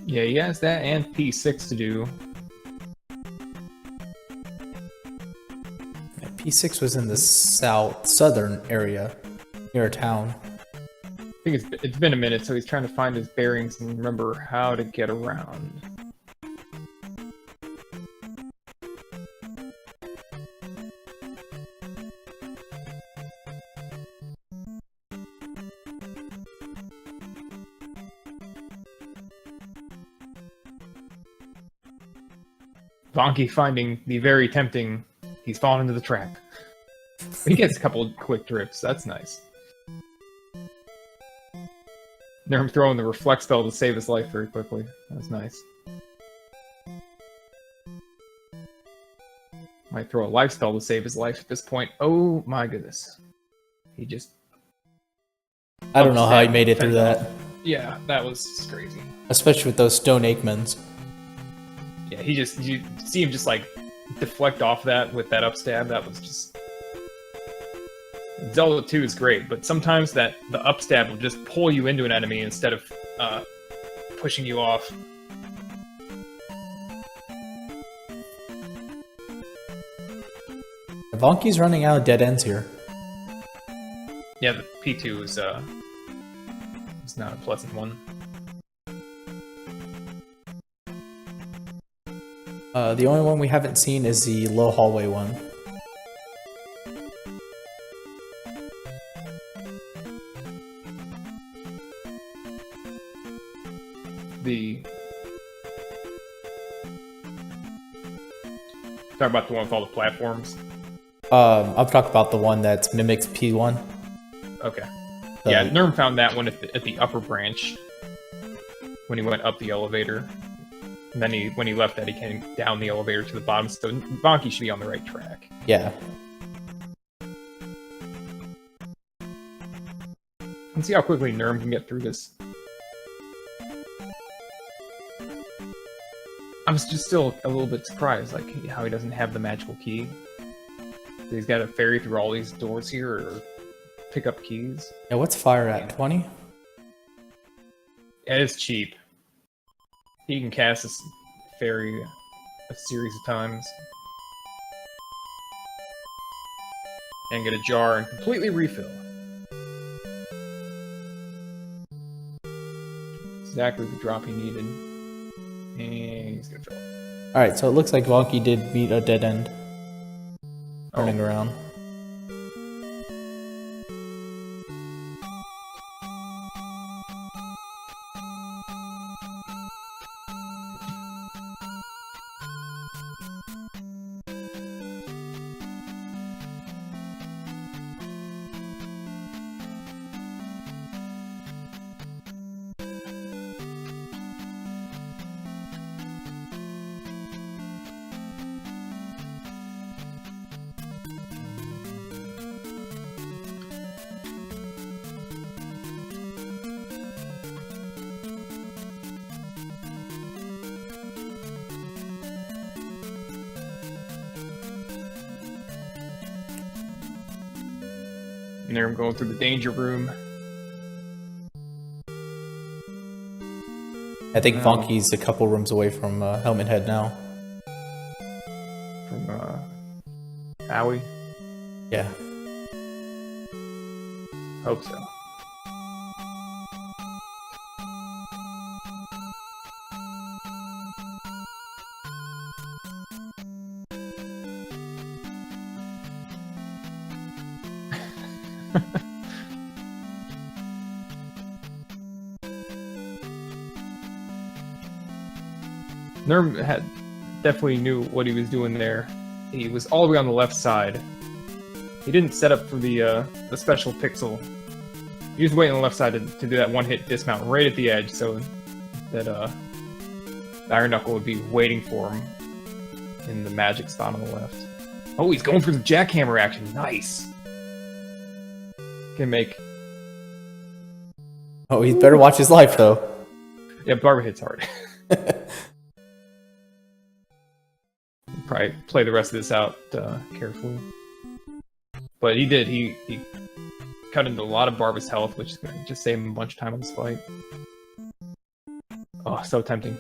S2: Yeah, he has that and P6 to do.
S1: Yeah, P6 was in the southern area, near a town.
S2: I think it's been a minute, so he's trying to find his bearings and remember how to get around. Vonkie finding the very tempting, he's fallen into the trap. He gets a couple of quick drifts, that's nice. Neerrm throwing the reflect spell to save his life very quickly, that's nice. Might throw a life spell to save his life at this point. Oh my goodness. He just...
S1: I don't know how he made it through that.
S2: Yeah, that was just crazy.
S1: Especially with those stone Aikmans.
S2: Yeah, you see him just like deflect off that with that upstab. That was just... Zelda 2 is great, but sometimes the upstab will just pull you into an enemy instead of pushing you off.
S1: Vonkie's running out of dead ends here.
S2: Yeah, the P2 is It's not a pleasant one.
S1: The only one we haven't seen is the low hallway one.
S2: Talk about the one with all the platforms.
S1: I've talked about the one that mimics P1.
S2: Okay. Yeah, Neerrm found that one at the upper branch when he went up the elevator. And then when he left that, he came down the elevator to the bottom. So Vonkie should be on the right track.
S1: Yeah.
S2: Let's see how quickly Neerrm can get through this. I was just still a little bit surprised, like how he doesn't have the magical key. He's got to ferry through all these doors here or pick up keys.
S1: Yeah, what's fire at? 20?
S2: Yeah, it's cheap. He can cast this fairy a series of times. And get a jar and completely refill. Exactly the drop he needed. And he's gonna fill it.
S1: Alright, so it looks like Vonkie did beat a dead end. Turning around.
S2: And there I'm going through the danger room.
S1: I think Vonkie's a couple rooms away from Helmet Head now.
S2: From Owie?
S1: Yeah.
S2: Hope so. Neerrm definitely knew what he was doing there. He was all the way on the left side. He didn't set up for the special pixel. He was waiting on the left side to do that one-hit dismount right at the edge, so that Iron Knuckle would be waiting for him in the magic spot on the left. Oh, he's going for the jackhammer action. Nice. Can make.
S1: Oh, he better watch his life though.
S2: Yeah, Barber hits hard. Probably play the rest of this out carefully. But he did. He cut into a lot of Barber's health, which is going to just save him a bunch of time on this fight. Oh, so tempting.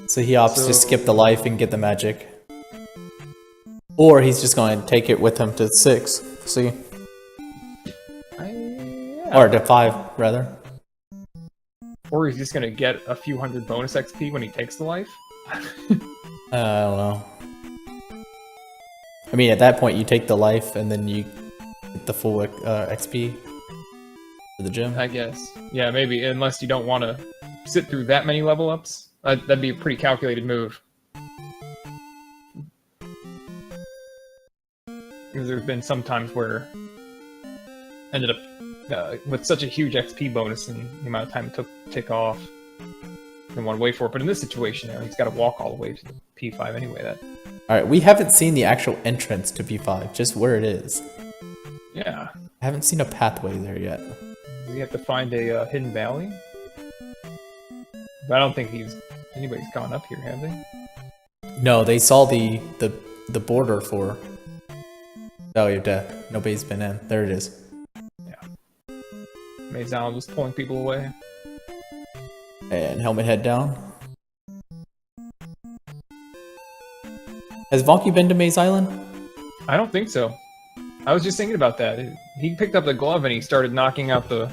S1: So he opts to skip the life and get the magic. Or he's just going to take it with him to 6. See?
S2: Yeah.
S1: Or to 5, rather.
S2: Or he's just going to get a few hundred bonus XP when he takes the life?
S1: I don't know. I mean, at that point, you take the life and then you get the full XP for the gym.
S2: I guess. Yeah, maybe. Unless you don't want to sit through that many level ups. That'd be a pretty calculated move. Because there's been some times where ended up with such a huge XP bonus and the amount of time it took to tick off. Didn't want to wait for it, but in this situation, he's got to walk all the way to the P5 anyway.
S1: Alright, we haven't seen the actual entrance to P5, just where it is.
S2: Yeah.
S1: I haven't seen a pathway there yet.
S2: Does he have to find a hidden valley? But I don't think anybody's gone up here, have they?
S1: No, they saw the border for Valley of Death. Nobody's been in. There it is.
S2: Yeah. Maison was pulling people away.
S1: And Helmet Head down. Has Vonkie been to Maze Island?
S2: I don't think so. I was just thinking about that. He picked up the glove and he started knocking out the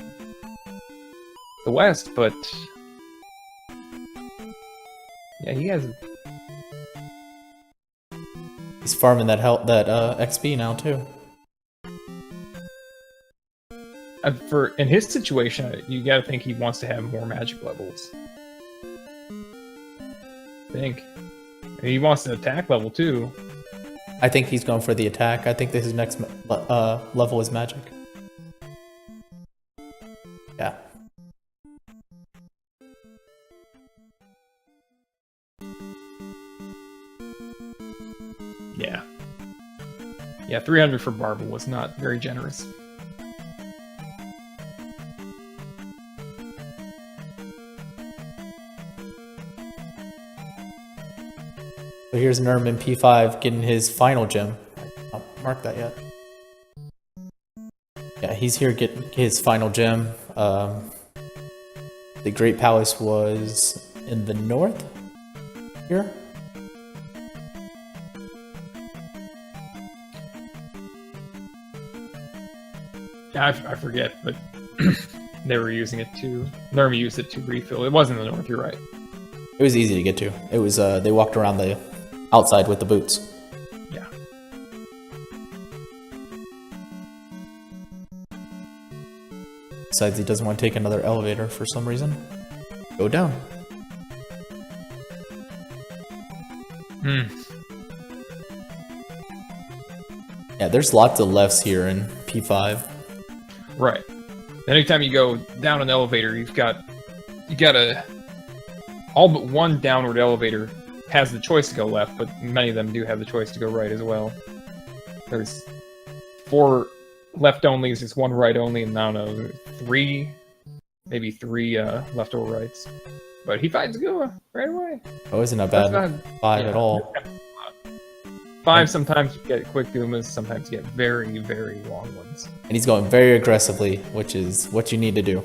S2: west, but yeah, he has.
S1: He's farming that XP now too.
S2: In his situation, you gotta think he wants to have more magic levels. He wants an attack level too.
S1: I think he's going for the attack. I think that his next level is magic. Yeah.
S2: Yeah. Yeah, 300 for Barble was not very generous.
S1: So here's Neerrm in P5 getting his final gem. I'll mark that yet. Yeah, he's here getting his final gem. The Great Palace was in the north here.
S2: I forget, but they were using it to. Neerrm used it to refill. It wasn't in the north. You're right.
S1: It was easy to get to. It was they walked around the outside with the boots.
S2: Yeah.
S1: Besides, he doesn't want to take another elevator for some reason. Go down. Yeah, there's lots of lefts here in P5.
S2: Right. Anytime you go down an elevator, you gotta all but one downward elevator has the choice to go left, but many of them do have the choice to go right as well. There's 4 left onlys, there's 1 right only, and I don't know, maybe three left or rights. But he finds go right away.
S1: Oh, isn't that bad? 5 at all.
S2: 5 sometimes you get quick Goombas, sometimes you get very, very long ones.
S1: And he's going very aggressively, which is what you need to do.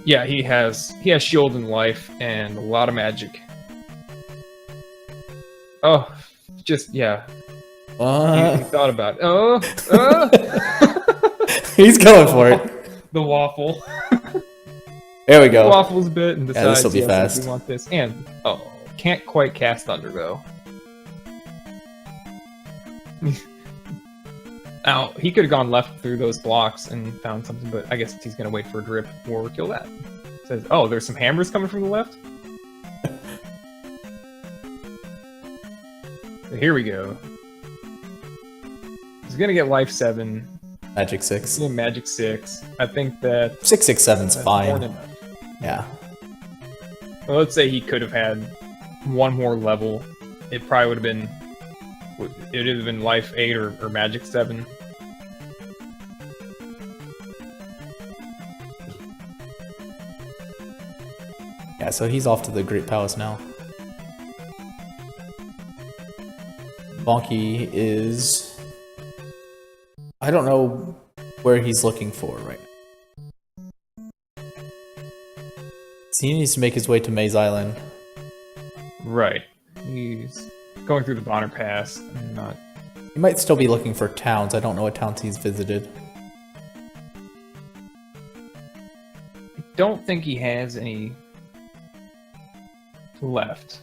S2: Yeah, he has shield and life and a lot of magic. Oh, just yeah. He thought about it.
S1: He's going for it.
S2: The waffle.
S1: There we go.
S2: Waffles a bit and decides
S1: this will be fast.
S2: We want this. And can't quite cast Thunder though. Now he could have gone left through those blocks and found something, but I guess he's gonna wait for a drip or kill that. Says, oh, there's some hammers coming from the left. So here we go. He's gonna get life 7.
S1: Magic 6.
S2: Yeah, magic 6. I think that
S1: 6, 6, 7's
S2: more
S1: fine.
S2: than enough.
S1: Yeah.
S2: Well, let's say he could have had 1 more level. It probably would have been. It would have been life 8 or magic 7.
S1: Yeah, so he's off to the Great Palace now. Vonkie is... I don't know where he's looking for right now. He needs to make his way to Maze Island.
S2: Right. He's going through the Bonner Pass and not...
S1: He might still be looking for towns. I don't know what towns he's visited.
S2: I don't think he has any left.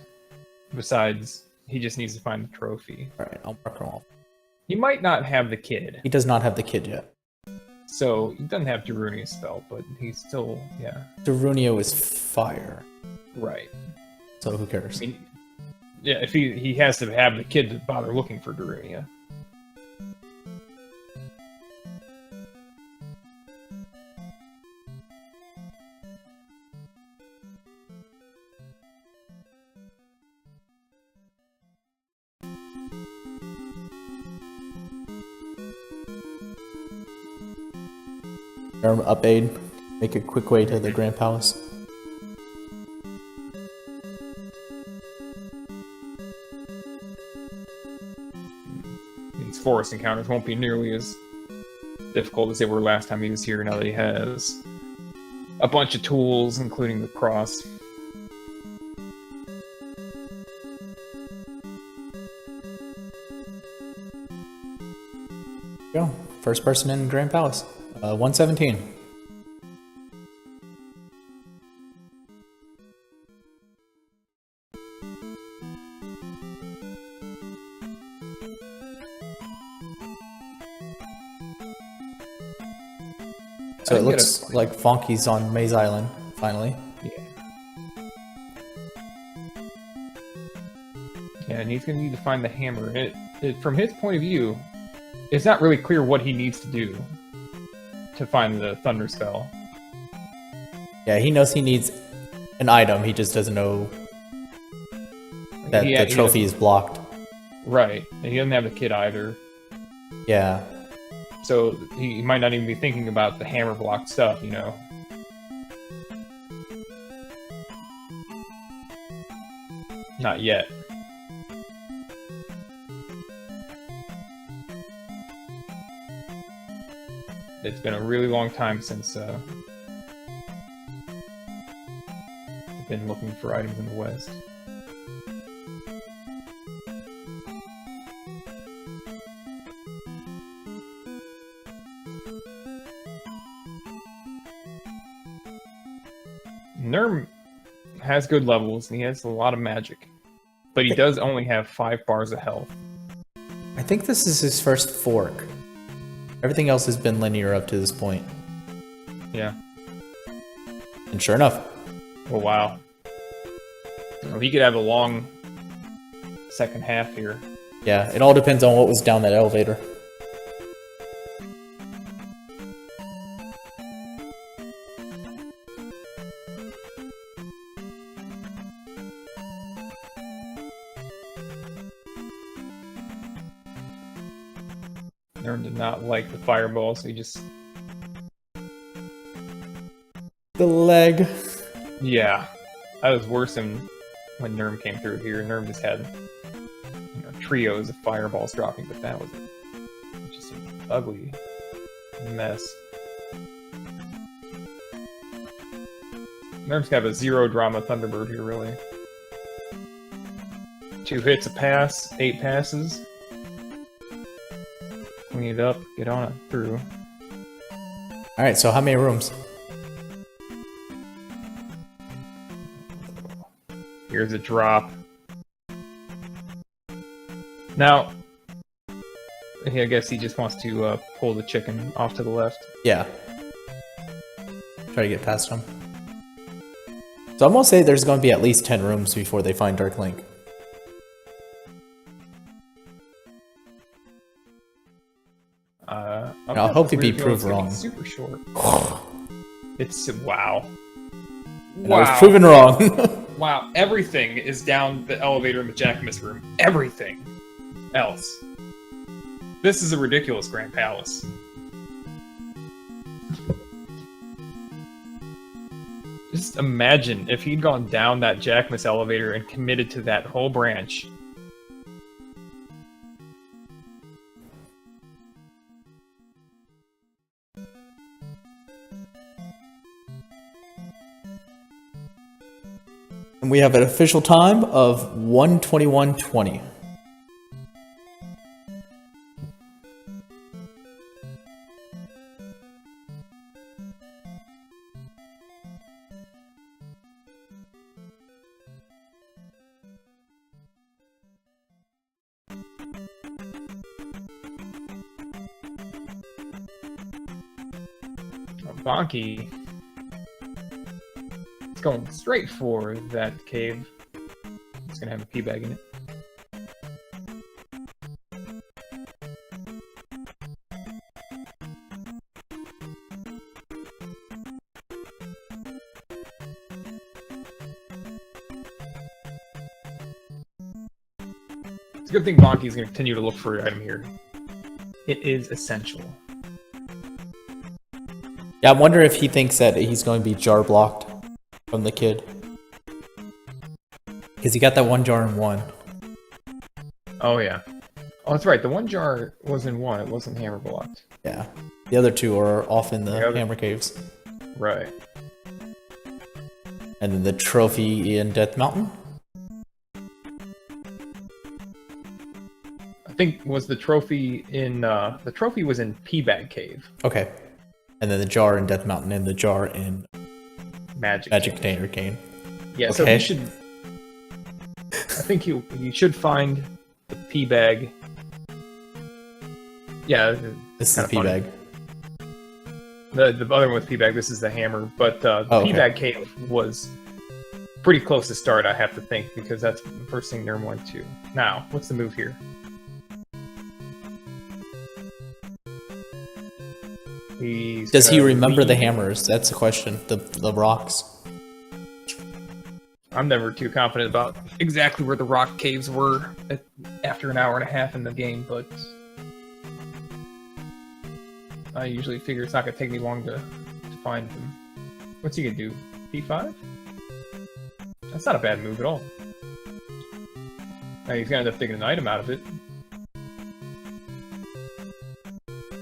S2: Besides, he just needs to find the trophy.
S1: Alright, I'll mark him off.
S2: He might not have the kid.
S1: He does not have the kid yet.
S2: So, he doesn't have Darunia's spell, but he's still, yeah.
S1: Darunio is fire.
S2: Right.
S1: So who cares?
S2: I mean, yeah, if he has to have the kid to bother looking for Darunia.
S1: Up aid. Make a quick way to the Grand Palace.
S2: These forest encounters won't be nearly as difficult as they were last time he was here, now that he has a bunch of tools, including the cross.
S1: Go. First person in Grand Palace. 117. So it looks like Vonkie's on Maze Island, finally.
S2: Yeah, and he's going to need to find the hammer. From his point of view, it's not really clear what he needs to do to find the Thunder Spell.
S1: Yeah, he knows he needs an item, he just doesn't know that the trophy is blocked.
S2: Right, and he doesn't have the kit either.
S1: Yeah.
S2: So he might not even be thinking about the hammer block stuff, you know? Not yet. It's been a really long time since I've been looking for items in the West. Neerrm has good levels, and he has a lot of magic. But he does only have 5 bars of health.
S1: I think this is his first fork. Everything else has been linear up to this point.
S2: Yeah.
S1: And sure enough.
S2: Oh, wow. Well, he could have a long second half here.
S1: Yeah, it all depends on what was down that elevator.
S2: Neerrm did not like the fireball, so he just...
S1: The leg.
S2: Yeah. That was worse than when Neerrm came through here. Neerrm just had trios of fireballs dropping, but that was just an ugly mess. Neerm's got a 0 drama Thunderbird here, really. 2 hits a pass, 8 passes. Clean it up, get on it through.
S1: Alright, so how many rooms?
S2: Here's a drop. Now, I guess he just wants to pull the chicken off to the left.
S1: Yeah. Try to get past him. So I'm gonna say there's gonna be at least 10 rooms before they find Dark Link. I'll hope you be proved wrong.
S2: Super short. It's wow.
S1: And I was proven wrong.
S2: Wow, everything is down the elevator in the Jackamus room. Everything else. This is a ridiculous Grand Palace. Just imagine if he'd gone down that Jackamus elevator and committed to that whole branch.
S1: And we have an official time of 1:21:20.
S2: Vonkie. It's going straight for that cave. It's gonna have a pea bag in it. It's a good thing Vonkie's gonna continue to look for an item here. It is essential.
S1: Yeah, I wonder if he thinks that he's going to be jar blocked from the kid. Because he got that one jar in 1.
S2: Oh, yeah. Oh, that's right. The one jar was in 1. It wasn't hammer blocked.
S1: Yeah. The other 2 are off in the hammer caves.
S2: Right.
S1: And then the trophy in Death Mountain?
S2: I think was the trophy in the trophy was in P-Bag Cave.
S1: Okay. And then the jar in Death Mountain and the jar in
S2: Magic
S1: Container Cane.
S2: Yeah, so
S1: Okay.
S2: you should. I think you should find the P-Bag. Yeah,
S1: This is the
S2: kinda funny.
S1: P-Bag.
S2: The other one was P-Bag. This is the Hammer, but the
S1: okay.
S2: P-Bag Cave was pretty close to start. I have to think because that's the first thing Neerrm went to. Now, what's the move here?
S1: Does he remember the hammers? That's the question. The rocks.
S2: I'm never too confident about exactly where the rock caves were after an hour and a half in the game, but I usually figure it's not going to take me long to find them. What's he going to do? P5? That's not a bad move at all. Now he's going to end up taking an item out of it.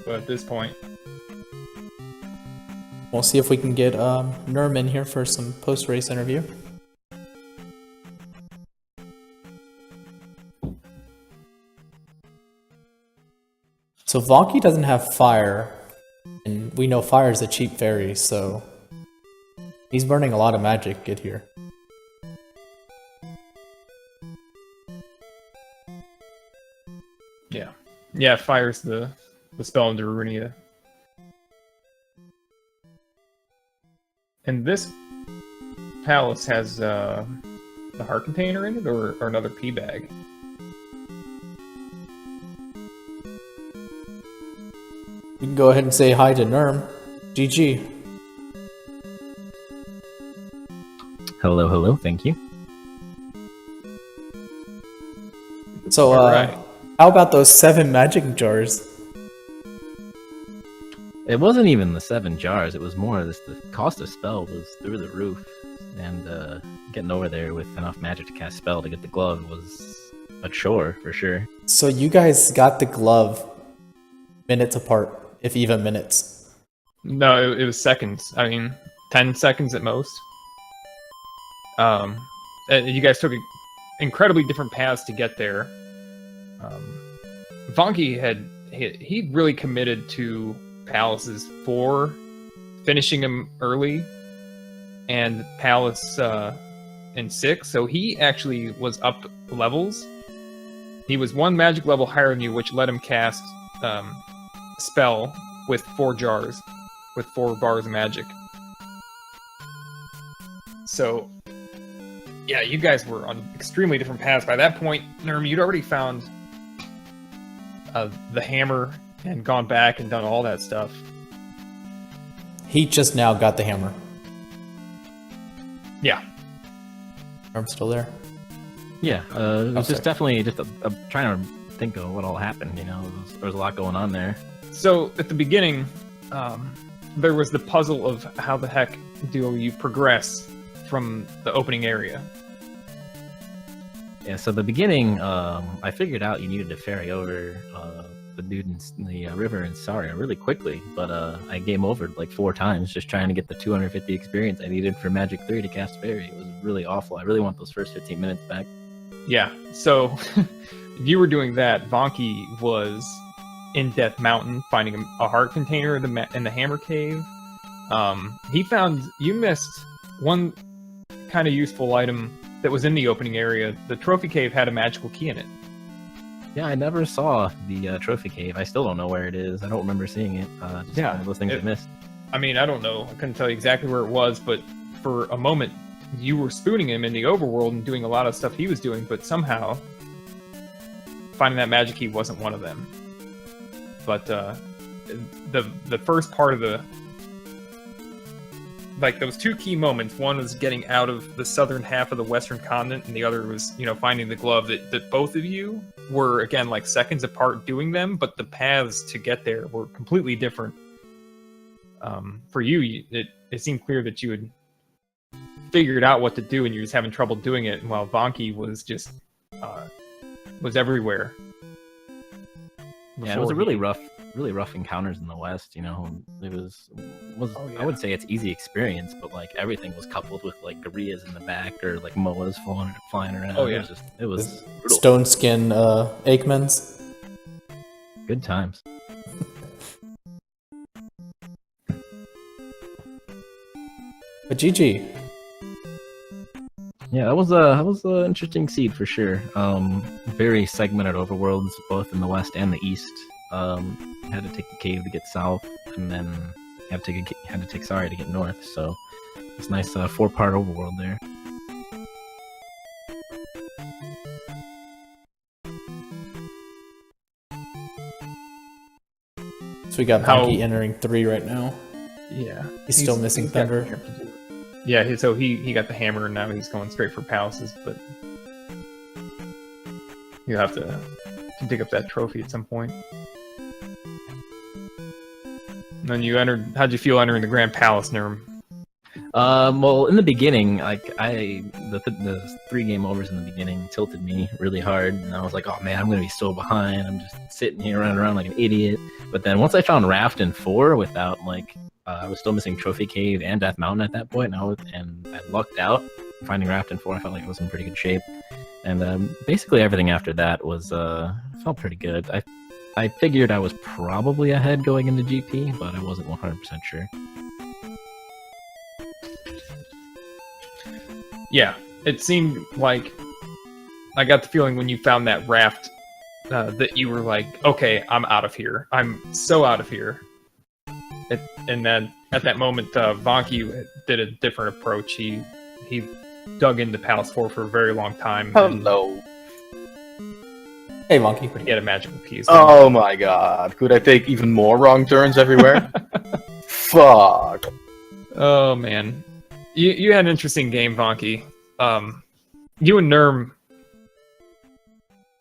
S2: But at this point...
S1: We'll see if we can get Neerrm in here for some post-race interview. So Vonkie doesn't have fire, and we know fire is a cheap fairy, so he's burning a lot of magic get here.
S2: Yeah. Yeah, fire's the spell in Darunia. And this palace has the heart container in it, or another P-Bag?
S1: You can go ahead and say hi to Neerrm. GG.
S4: Hello, hello, thank you.
S1: So,
S2: Alright.
S1: how about those 7 magic jars?
S4: It wasn't even the 7 jars, it was more this, the cost of spell was through the roof, and getting over there with enough magic to cast spell to get the glove was a chore, for sure.
S1: So you guys got the glove minutes apart, if even minutes.
S2: No, it was seconds. I mean, 10 seconds at most. You guys took incredibly different paths to get there. Vonkie he really committed to palaces for finishing them early, and palace in 6. So he actually was up levels. He was 1 magic level higher than you, which let him cast spell with 4 jars, with 4 bars of magic. So, yeah, you guys were on extremely different paths. By that point, Neerrm, you'd already found the hammer and gone back and done all that stuff.
S1: He just now got the hammer.
S2: Yeah.
S1: Neerrm's still there.
S4: Yeah, it was
S1: sorry.
S4: just definitely just trying to think of what all happened, you know, there was a lot going on there.
S2: So, at the beginning, there was the puzzle of how the heck do you progress from the opening area.
S4: Yeah, so the beginning, I figured out you needed to ferry over the dude in the river in Saria really quickly, but I game overed like 4 times just trying to get the 250 experience I needed for Magic 3 to cast Fairy. It was really awful. I really want those first 15 minutes back.
S2: Yeah, so you were doing that. Vonkie was in Death Mountain finding a heart container in the Hammer Cave. He found you missed one kind of useful item that was in the opening area. The Trophy Cave had a magical key in it.
S4: Yeah, I never saw the Trophy Cave. I still don't know where it is. I don't remember seeing it. Just
S2: Yeah,
S4: one of those things I missed.
S2: I mean, I don't know. I couldn't tell you exactly where it was, but for a moment, you were spooning him in the overworld and doing a lot of stuff he was doing, but somehow finding that magic key wasn't one of them. But the first part of the... Like, those 2 key moments, one was getting out of the southern half of the western continent, and the other was, finding the glove, that both of you were, again, like seconds apart doing them, but the paths to get there were completely different. For you, it seemed clear that you had figured out what to do, and you're just having trouble doing it, while Vonkie was just, was everywhere.
S4: Yeah, it was a really rough encounters in the West, you know. It was
S2: Oh, yeah.
S4: I would say it's easy experience, but like everything was coupled with like gorillas in the back or like moas flying around.
S2: Oh, yeah.
S4: It was brutal.
S1: Stone skin Aikmans.
S4: Good times.
S1: But GG.
S4: Yeah, that was an interesting seed for sure. Very segmented overworlds, both in the west and the east. Had to take the cave to get south, and then had to take Sari to get north. So it's nice 4-part overworld there.
S1: So we got Vonkie entering 3 right now.
S2: Yeah,
S1: He's still missing Thunder.
S2: Yeah, so he got the hammer and now he's going straight for palaces, but you have to dig up that trophy at some point. And then you entered. How'd you feel entering the Grand Palace, Neerrm?
S4: Well, in the beginning, like the 3 game overs in the beginning tilted me really hard, and I was like, "Oh man, I'm gonna be so behind. I'm just sitting here running around like an idiot." But then once I found Raft in 4 without I was still missing Trophy Cave and Death Mountain at that point, and I lucked out finding Raft in 4. I felt like I was in pretty good shape, and basically everything after that was felt pretty good. I figured I was probably ahead going into GP, but I wasn't 100% sure.
S2: Yeah, it seemed like I got the feeling when you found that raft that you were like, okay, I'm out of here. I'm so out of here. And then at that moment, Vonkie did a different approach. He dug into Palace 4 for a very long time.
S5: Hello.
S1: Hey, Vonkie.
S2: But he had a magical key.
S5: Oh my god. Could I take even more wrong turns everywhere? Fuck.
S2: Oh, man. You had an interesting game, Vonkie. You and Neerrm,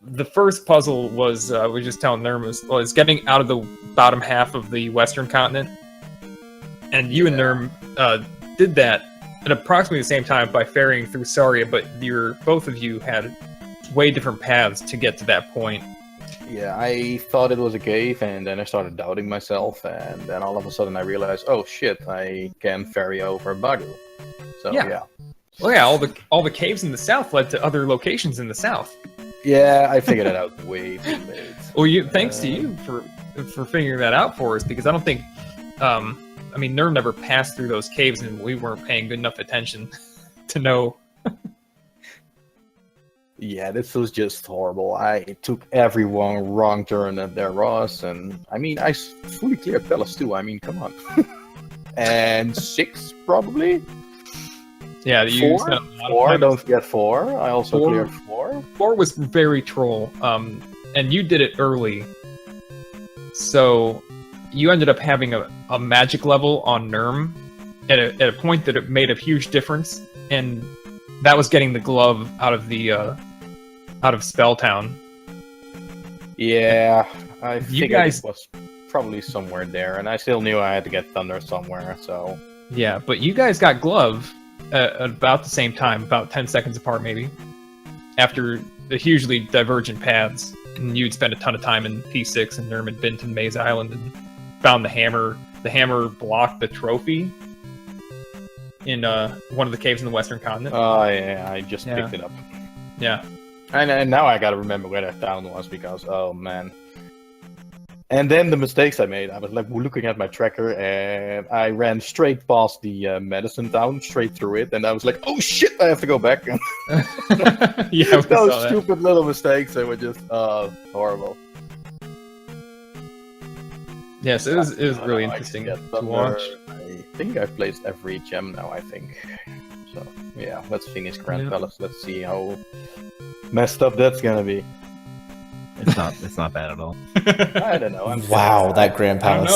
S2: the first puzzle was, we just telling Neerrm, was getting out of the bottom half of the western continent. And you and Neerrm did that at approximately the same time by ferrying through Saria, but both of you had way different paths to get to that point.
S5: Yeah, I thought it was a cave, and then I started doubting myself, and then all of a sudden I realized, oh shit, I can ferry over Bagu. So, yeah.
S2: Well, yeah, all the caves in the south led to other locations in the south.
S5: Yeah, I figured it out way too late.
S2: Well, thanks to you for figuring that out for us, because I don't think, Neerrm never passed through those caves, and we weren't paying good enough attention to know.
S5: Yeah, this was just horrible. I took every wrong turn that there was, and I fully cleared Palace 2. Come on. And 6 probably.
S2: Yeah, you spent a lot of time.
S5: Don't forget 4. I also cleared 4.
S2: 4 was very troll, and you did it early. So you ended up having a magic level on Neerrm at a point that it made a huge difference, and that was getting the glove out of Spelltown.
S5: Yeah, I figured
S2: guys...
S5: it was probably somewhere there, and I still knew I had to get Thunder somewhere, so...
S2: Yeah, but you guys got glove at about the same time, about 10 seconds apart maybe, after the hugely divergent paths, and you'd spent a ton of time in P6, and Neerrm had been to Maze Island and found the hammer. The hammer blocked the trophy in one of the caves in the western continent.
S5: Oh yeah, I just picked it up.
S2: Yeah.
S5: And now I gotta remember where that town was, because, oh man. And then the mistakes I made, I was like looking at my tracker, and I ran straight past the medicine town, straight through it, and I was like, oh shit, I have to go back.
S2: Yeah,
S5: those stupid little mistakes, they were just horrible.
S2: Yes, it was really interesting to watch.
S5: I think I've placed every gem now, I think. So, yeah, let's finish Grand Palace. Let's see how messed up that's gonna be.
S4: It's not bad at all.
S5: I don't know.
S1: Wow, that Grand Palace.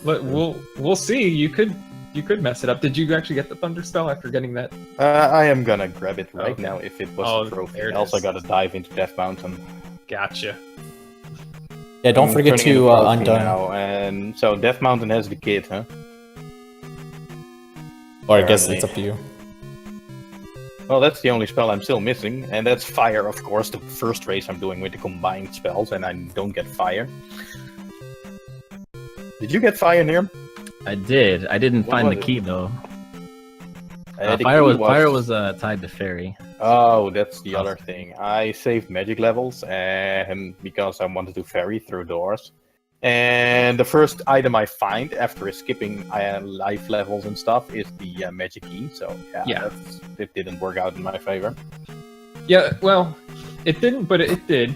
S2: I don't know. We'll see. You could mess it up. Did you actually get the Thunder spell after getting that?
S5: I am gonna grab it right now if it was a trophy.
S2: There it
S5: I also
S2: is.
S5: gotta dive into Death Mountain.
S2: Gotcha.
S1: Yeah, don't forget to undone.
S5: Now, and so Death Mountain has the kid, huh?
S1: Or I guess it's up to you.
S5: Well, that's the only spell I'm still missing, and that's Fire, of course, the first race I'm doing with the combined spells, and I don't get Fire. Did you get Fire, Neerrm?
S4: I did. I didn't find the key, though.
S5: The
S4: Fire
S5: key
S4: was tied to Fairy.
S5: Oh, that's the other thing. I saved magic levels, and because I wanted to ferry through doors. And the first item I find after skipping life levels and stuff is the magic key. So
S2: Yeah.
S5: it didn't work out in my favor.
S2: Yeah, well, it didn't, but it did.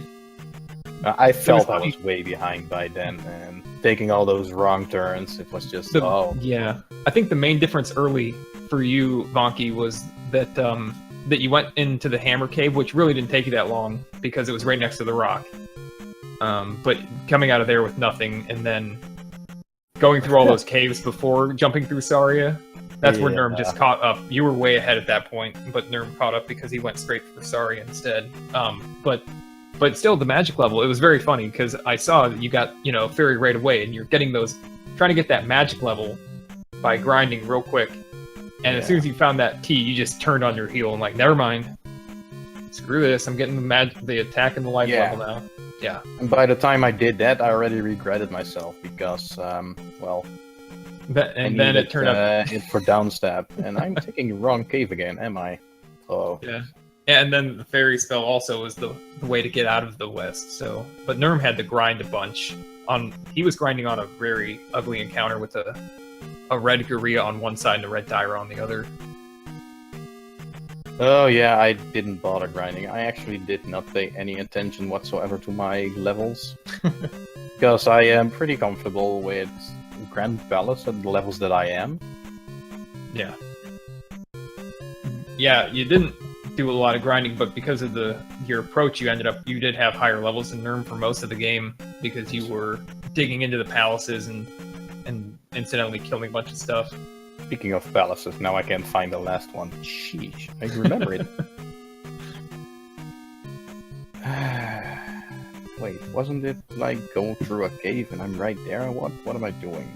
S5: I felt I
S2: funny.
S5: was way behind by then, and taking all those wrong turns, it was just
S2: Yeah, I think the main difference early for you, Vonkie, was that that you went into the hammer cave, which really didn't take you that long because it was right next to the rock. But coming out of there with nothing and then going through all those caves before jumping through Saria, that's where Neerrm just caught up. You were way ahead at that point, but Neerrm caught up because he went straight for Saria instead. But still, the magic level, it was very funny because I saw that you got, fairy right away, and you're getting those, trying to get that magic level by grinding real quick. And as soon as you found that key, you just turned on your heel and like, never mind. Screw this, I'm getting the attack and the life level now. Yeah.
S5: And by the time I did that, I already regretted myself because,
S2: then
S5: needed,
S2: it turned up.
S5: it for downstab, and I'm taking the wrong cave again, am I? Oh.
S2: Yeah. And then the fairy spell also was the way to get out of the west. So, but Neerrm had to grind a bunch. He was grinding on a very ugly encounter with a red Guria on one side and a red Dyra on the other.
S5: Oh yeah, I didn't bother grinding. I actually did not pay any attention whatsoever to my levels. Because I am pretty comfortable with Grand Palace at the levels that I am.
S2: Yeah. Yeah, you didn't do a lot of grinding, but because of your approach, you did have higher levels than Neerrm for most of the game because you were digging into the palaces and incidentally killing a bunch of stuff.
S5: Speaking of palaces, now I can't find the last one. Sheesh, I remember it. Wait, wasn't it like going through a cave and I'm right there? What am I doing?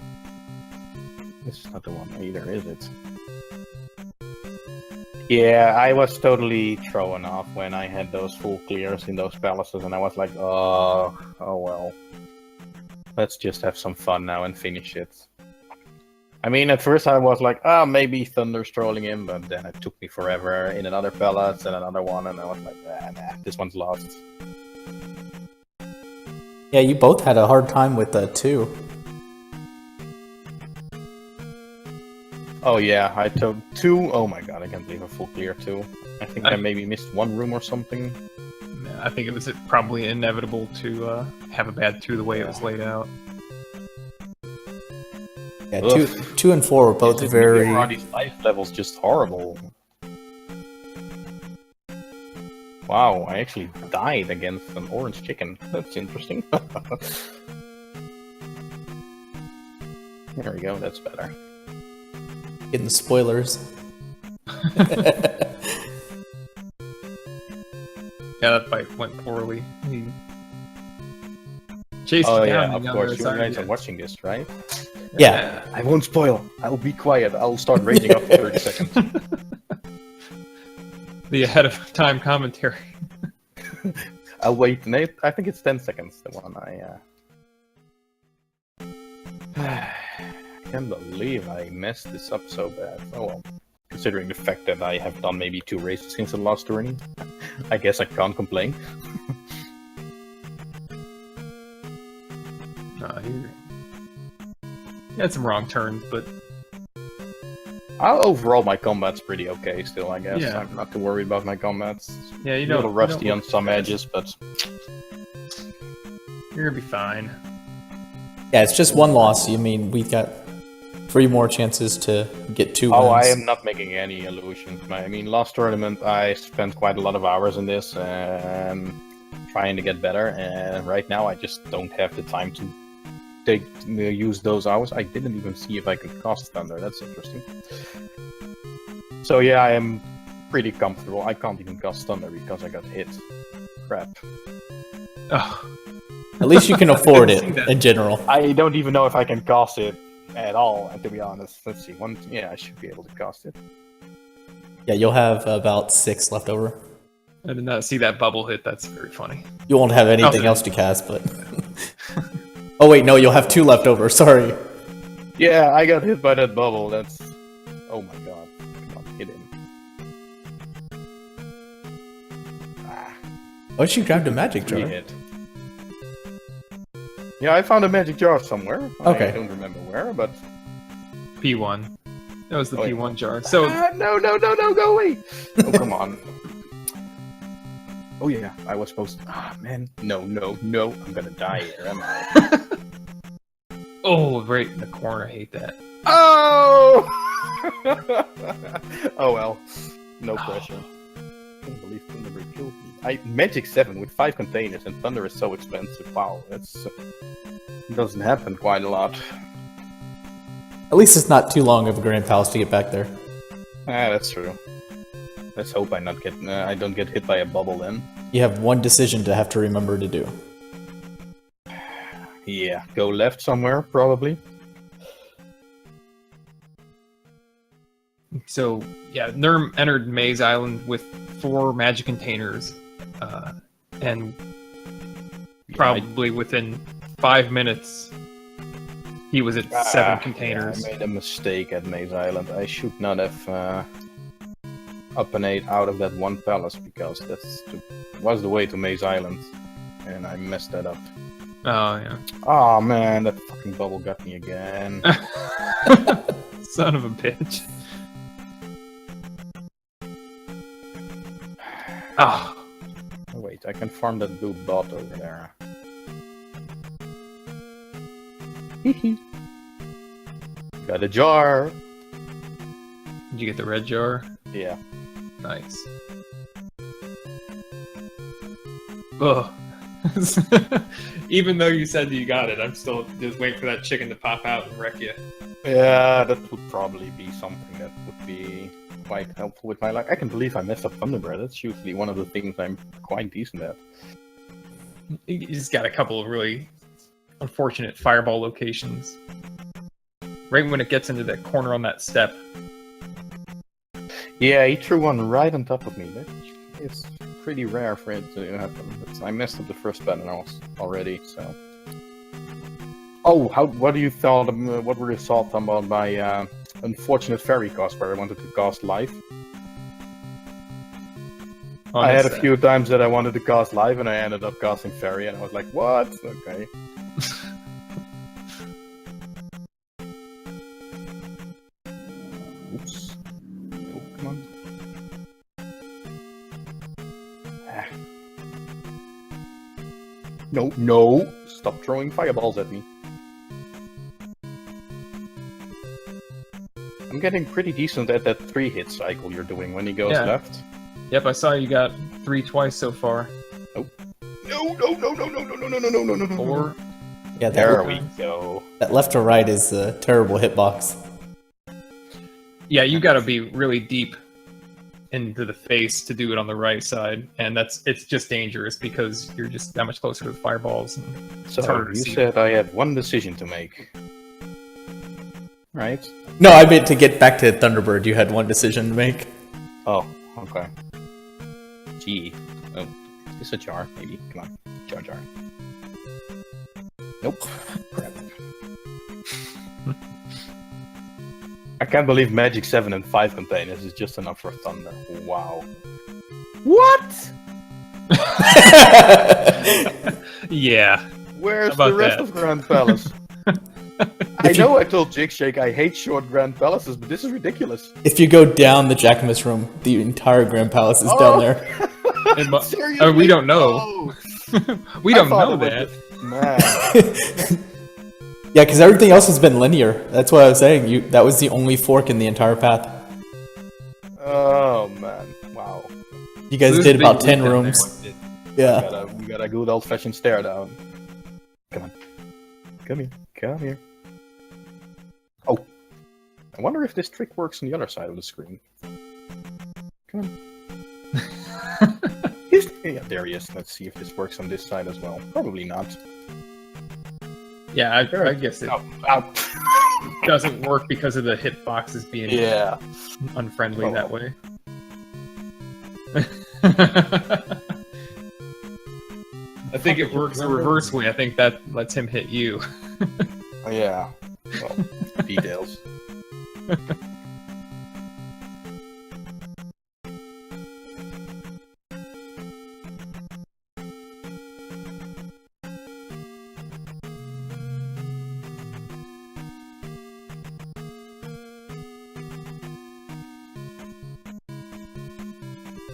S5: This is not the one either, is it? Yeah, I was totally thrown off when I had those full clears in those palaces, and I was like, oh well. Let's just have some fun now and finish it. I mean, at first I was like, maybe Thunder's trolling him, but then it took me forever in another palace and another one, and I was like, nah, this one's lost.
S1: Yeah, you both had a hard time with 2.
S5: Oh yeah, I took 2. Oh my god, I can't believe a full clear 2. I think I maybe missed 1 room or something.
S2: I think it was probably inevitable to have a bad 2 the way it was laid out.
S1: Yeah, 2 and 4 were both very...
S5: Are these life levels just horrible? Wow, I actually died against an orange chicken. That's interesting. There we go, that's better.
S1: Getting the spoilers.
S2: Yeah, that fight went poorly. He chased
S5: Oh
S2: you
S5: yeah,
S2: down.
S5: of course, you guys are watching this, right?
S1: Yeah.
S5: I won't spoil. I'll be quiet. I'll start raging after 30 seconds.
S2: The ahead of time commentary.
S5: I'll wait. Nate, I think it's 10 seconds. The one I can't believe I messed this up so bad. Oh well. Considering the fact that I have done maybe 2 races since the last tourney, I guess I can't complain.
S2: You had some wrong turns, but
S5: Overall, my combat's pretty okay still, I guess.
S2: Yeah.
S5: I'm not too worried about my combats.
S2: yeah,
S5: A little rusty on some edges, but
S2: you're gonna be fine.
S1: Yeah, it's just 1 loss. I mean, we've got 3 more chances to get 2 wins.
S5: oh, I am not making any illusions. I mean, last tournament I spent quite a lot of hours in this and trying to get better, and right now I just don't have the time to use those hours. I didn't even see if I could cast Thunder. That's interesting. So yeah, I am pretty comfortable. I can't even cast Thunder because I got hit. Crap.
S2: Oh,
S1: At least you can afford
S2: I
S1: it
S2: didn't see that.
S1: in general.
S5: I don't even know if I can cast it at all, to be honest. Let's see. Yeah, I should be able to cast it.
S1: Yeah, you'll have about 6 left over.
S2: I did not see that bubble hit. That's very funny.
S1: You won't have anything else to cast, but... Oh wait, no, you'll have 2 left over, sorry.
S5: Yeah, I got hit by that bubble. That's... Oh my god. Come on, hit him.
S1: Why don't you grab the magic jar?
S5: Hit. Yeah, I found a magic jar somewhere.
S1: Okay.
S5: I don't remember where, but...
S2: P1. That was the
S5: Oh, yeah.
S2: P1 jar. So
S5: No, go away! Oh, come on. Oh yeah, I was supposed to... Ah, man. No. I'm gonna die here, am I?
S2: oh, right in the corner. I hate that.
S5: Oh! Oh well. No pressure. I can't believe Thunder killed me. Magic 7 with 5 containers and Thunder is so expensive. Wow, that's... doesn't happen quite a lot.
S1: At least it's not too long of a Grand Palace to get back there.
S5: Ah, that's true. Let's hope I don't get hit by a bubble then.
S1: You have one decision to have to remember to do.
S5: Yeah, go left somewhere, probably.
S2: So yeah, Neerrm entered Maze Island with 4 magic containers, and probably within 5 minutes, he was at 7 containers.
S5: Yeah, I made a mistake at Maze Island. I should not have up and 8 out of that one palace because was the way to Maze Island, and I messed that up.
S2: Oh yeah.
S5: Oh man, that fucking bubble got me again.
S2: Son of a bitch. Ah.
S5: Oh, wait, I can farm that blue bot over there. Got a jar.
S2: Did you get the red jar?
S5: Yeah.
S2: Nice. Ugh. Even though you said that you got it, I'm still just waiting for that chicken to pop out and wreck you.
S5: Yeah, that would probably be something that would be quite helpful with my luck. I can believe I messed up Thunderbird. That's usually one of the things I'm quite decent at.
S2: You just got a couple of really unfortunate fireball locations. Right when it gets into that corner on that step.
S5: Yeah, he threw one right on top of me. It's pretty rare for it to happen. But I messed up the first pattern already, so... Oh, what do you thought? What were your thoughts about my unfortunate fairy cast where I wanted to cast live? I had a few times that I wanted to cast live and I ended up casting fairy, and I was like, what? Okay. Oops. Oh, come on. Ah. No! Stop throwing fireballs at me. I'm getting pretty decent at that 3-hit cycle you're doing when he goes left.
S2: Yep, I saw you got 3 twice so far.
S5: Oh. No.
S2: 4.
S1: Yeah,
S5: there we go.
S1: That left to right is a terrible hitbox.
S2: Yeah, you gotta be really deep into the face to do it on the right side, and it's just dangerous because you're just that much closer to the fireballs. And
S5: so you said I had one decision to make. Right?
S1: No, I meant to get back to Thunderbird. You had one decision to make.
S5: Oh, okay. Gee. Oh, is this a jar? Maybe. Come on. Jar. Nope. Crap. I can't believe Magic 7 and 5 containers is just enough for Thunder. Wow. What?
S2: Yeah.
S5: Where's the rest of Grand Palace? I know I told Jig Shake I hate short Grand Palaces, but this is ridiculous.
S1: If you go down the Jackamus room, the entire Grand Palace is down there.
S2: Seriously? We don't know. We don't know that.
S5: Man.
S1: Yeah, because everything else has been linear. That's what I was saying. That was the only fork in the entire path.
S5: Oh man! Wow.
S1: You guys did about 10 rooms. Yeah.
S5: We got a good old-fashioned stare down. Come on. Come here. Oh. I wonder if this trick works on the other side of the screen. Come on. Yeah, there he is. Let's see if this works on this side as well. Probably not.
S2: Yeah, I guess it doesn't work because of the hitboxes being unfriendly that way. I think it works the reverse way. I think that lets him hit you.
S5: Oh, yeah. Well, details.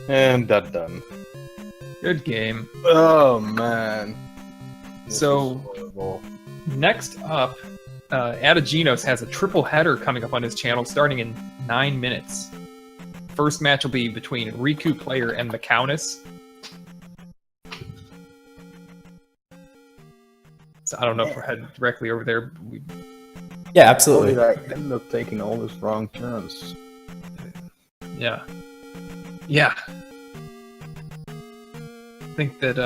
S5: And that done.
S2: Good game.
S5: Oh man. This
S2: So-
S5: is horrible.
S2: Next up, Adaginos has a triple header coming up on his channel starting in 9 minutes. First match will be between Riku Player and the Countess. So I don't know if we're headed directly over there.
S1: Yeah,
S5: How
S1: absolutely.
S5: did I end up taking all these wrong turns?
S2: Yeah. Yeah. I think that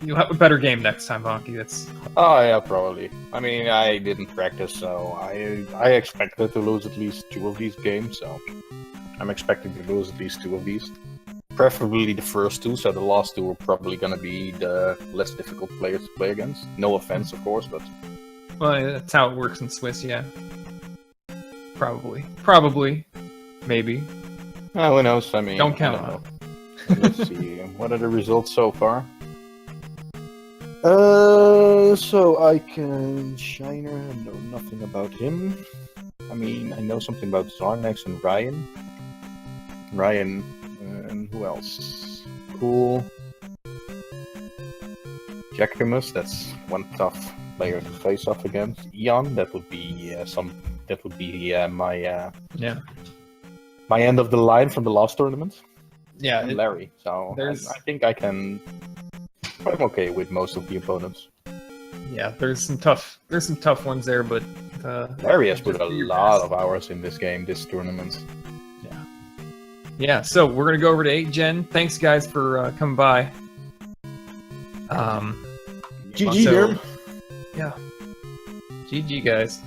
S2: you'll have a better game next time, Vonkie. That's
S5: Oh yeah, probably. I mean, I didn't practice, so I expected to lose at least 2 of these games, so I'm expecting to lose at least 2 of these. Preferably the first 2, so the last 2 are probably gonna be the less difficult players to play against. No offense, of course, but
S2: well, that's how it works in Swiss, yeah. Probably, maybe.
S5: who knows? I mean,
S2: Don't
S5: I
S2: count
S5: don't
S2: on
S5: know. Let's see. What are the results so far? So I can Shiner. I know nothing about him. I mean, I know something about Zarnax and Ryan. Ryan, and who else? Cool. Jackimus, that's one tough player to face off against. Ian, that would be my
S2: Yeah.
S5: my end of the line from the last tournament.
S2: Yeah.
S5: And Larry. So
S2: there's-
S5: I think I'm okay with most of the opponents.
S2: Yeah, there's some tough ones there, but
S5: Larry has put
S2: just
S5: a
S2: do your
S5: lot
S2: best.
S5: of hours in this game, this tournament.
S2: Yeah, so we're gonna go over to 8gen. Thanks guys for coming by.
S5: GG,
S2: So-
S5: Neerrm.
S2: Yeah. GG guys.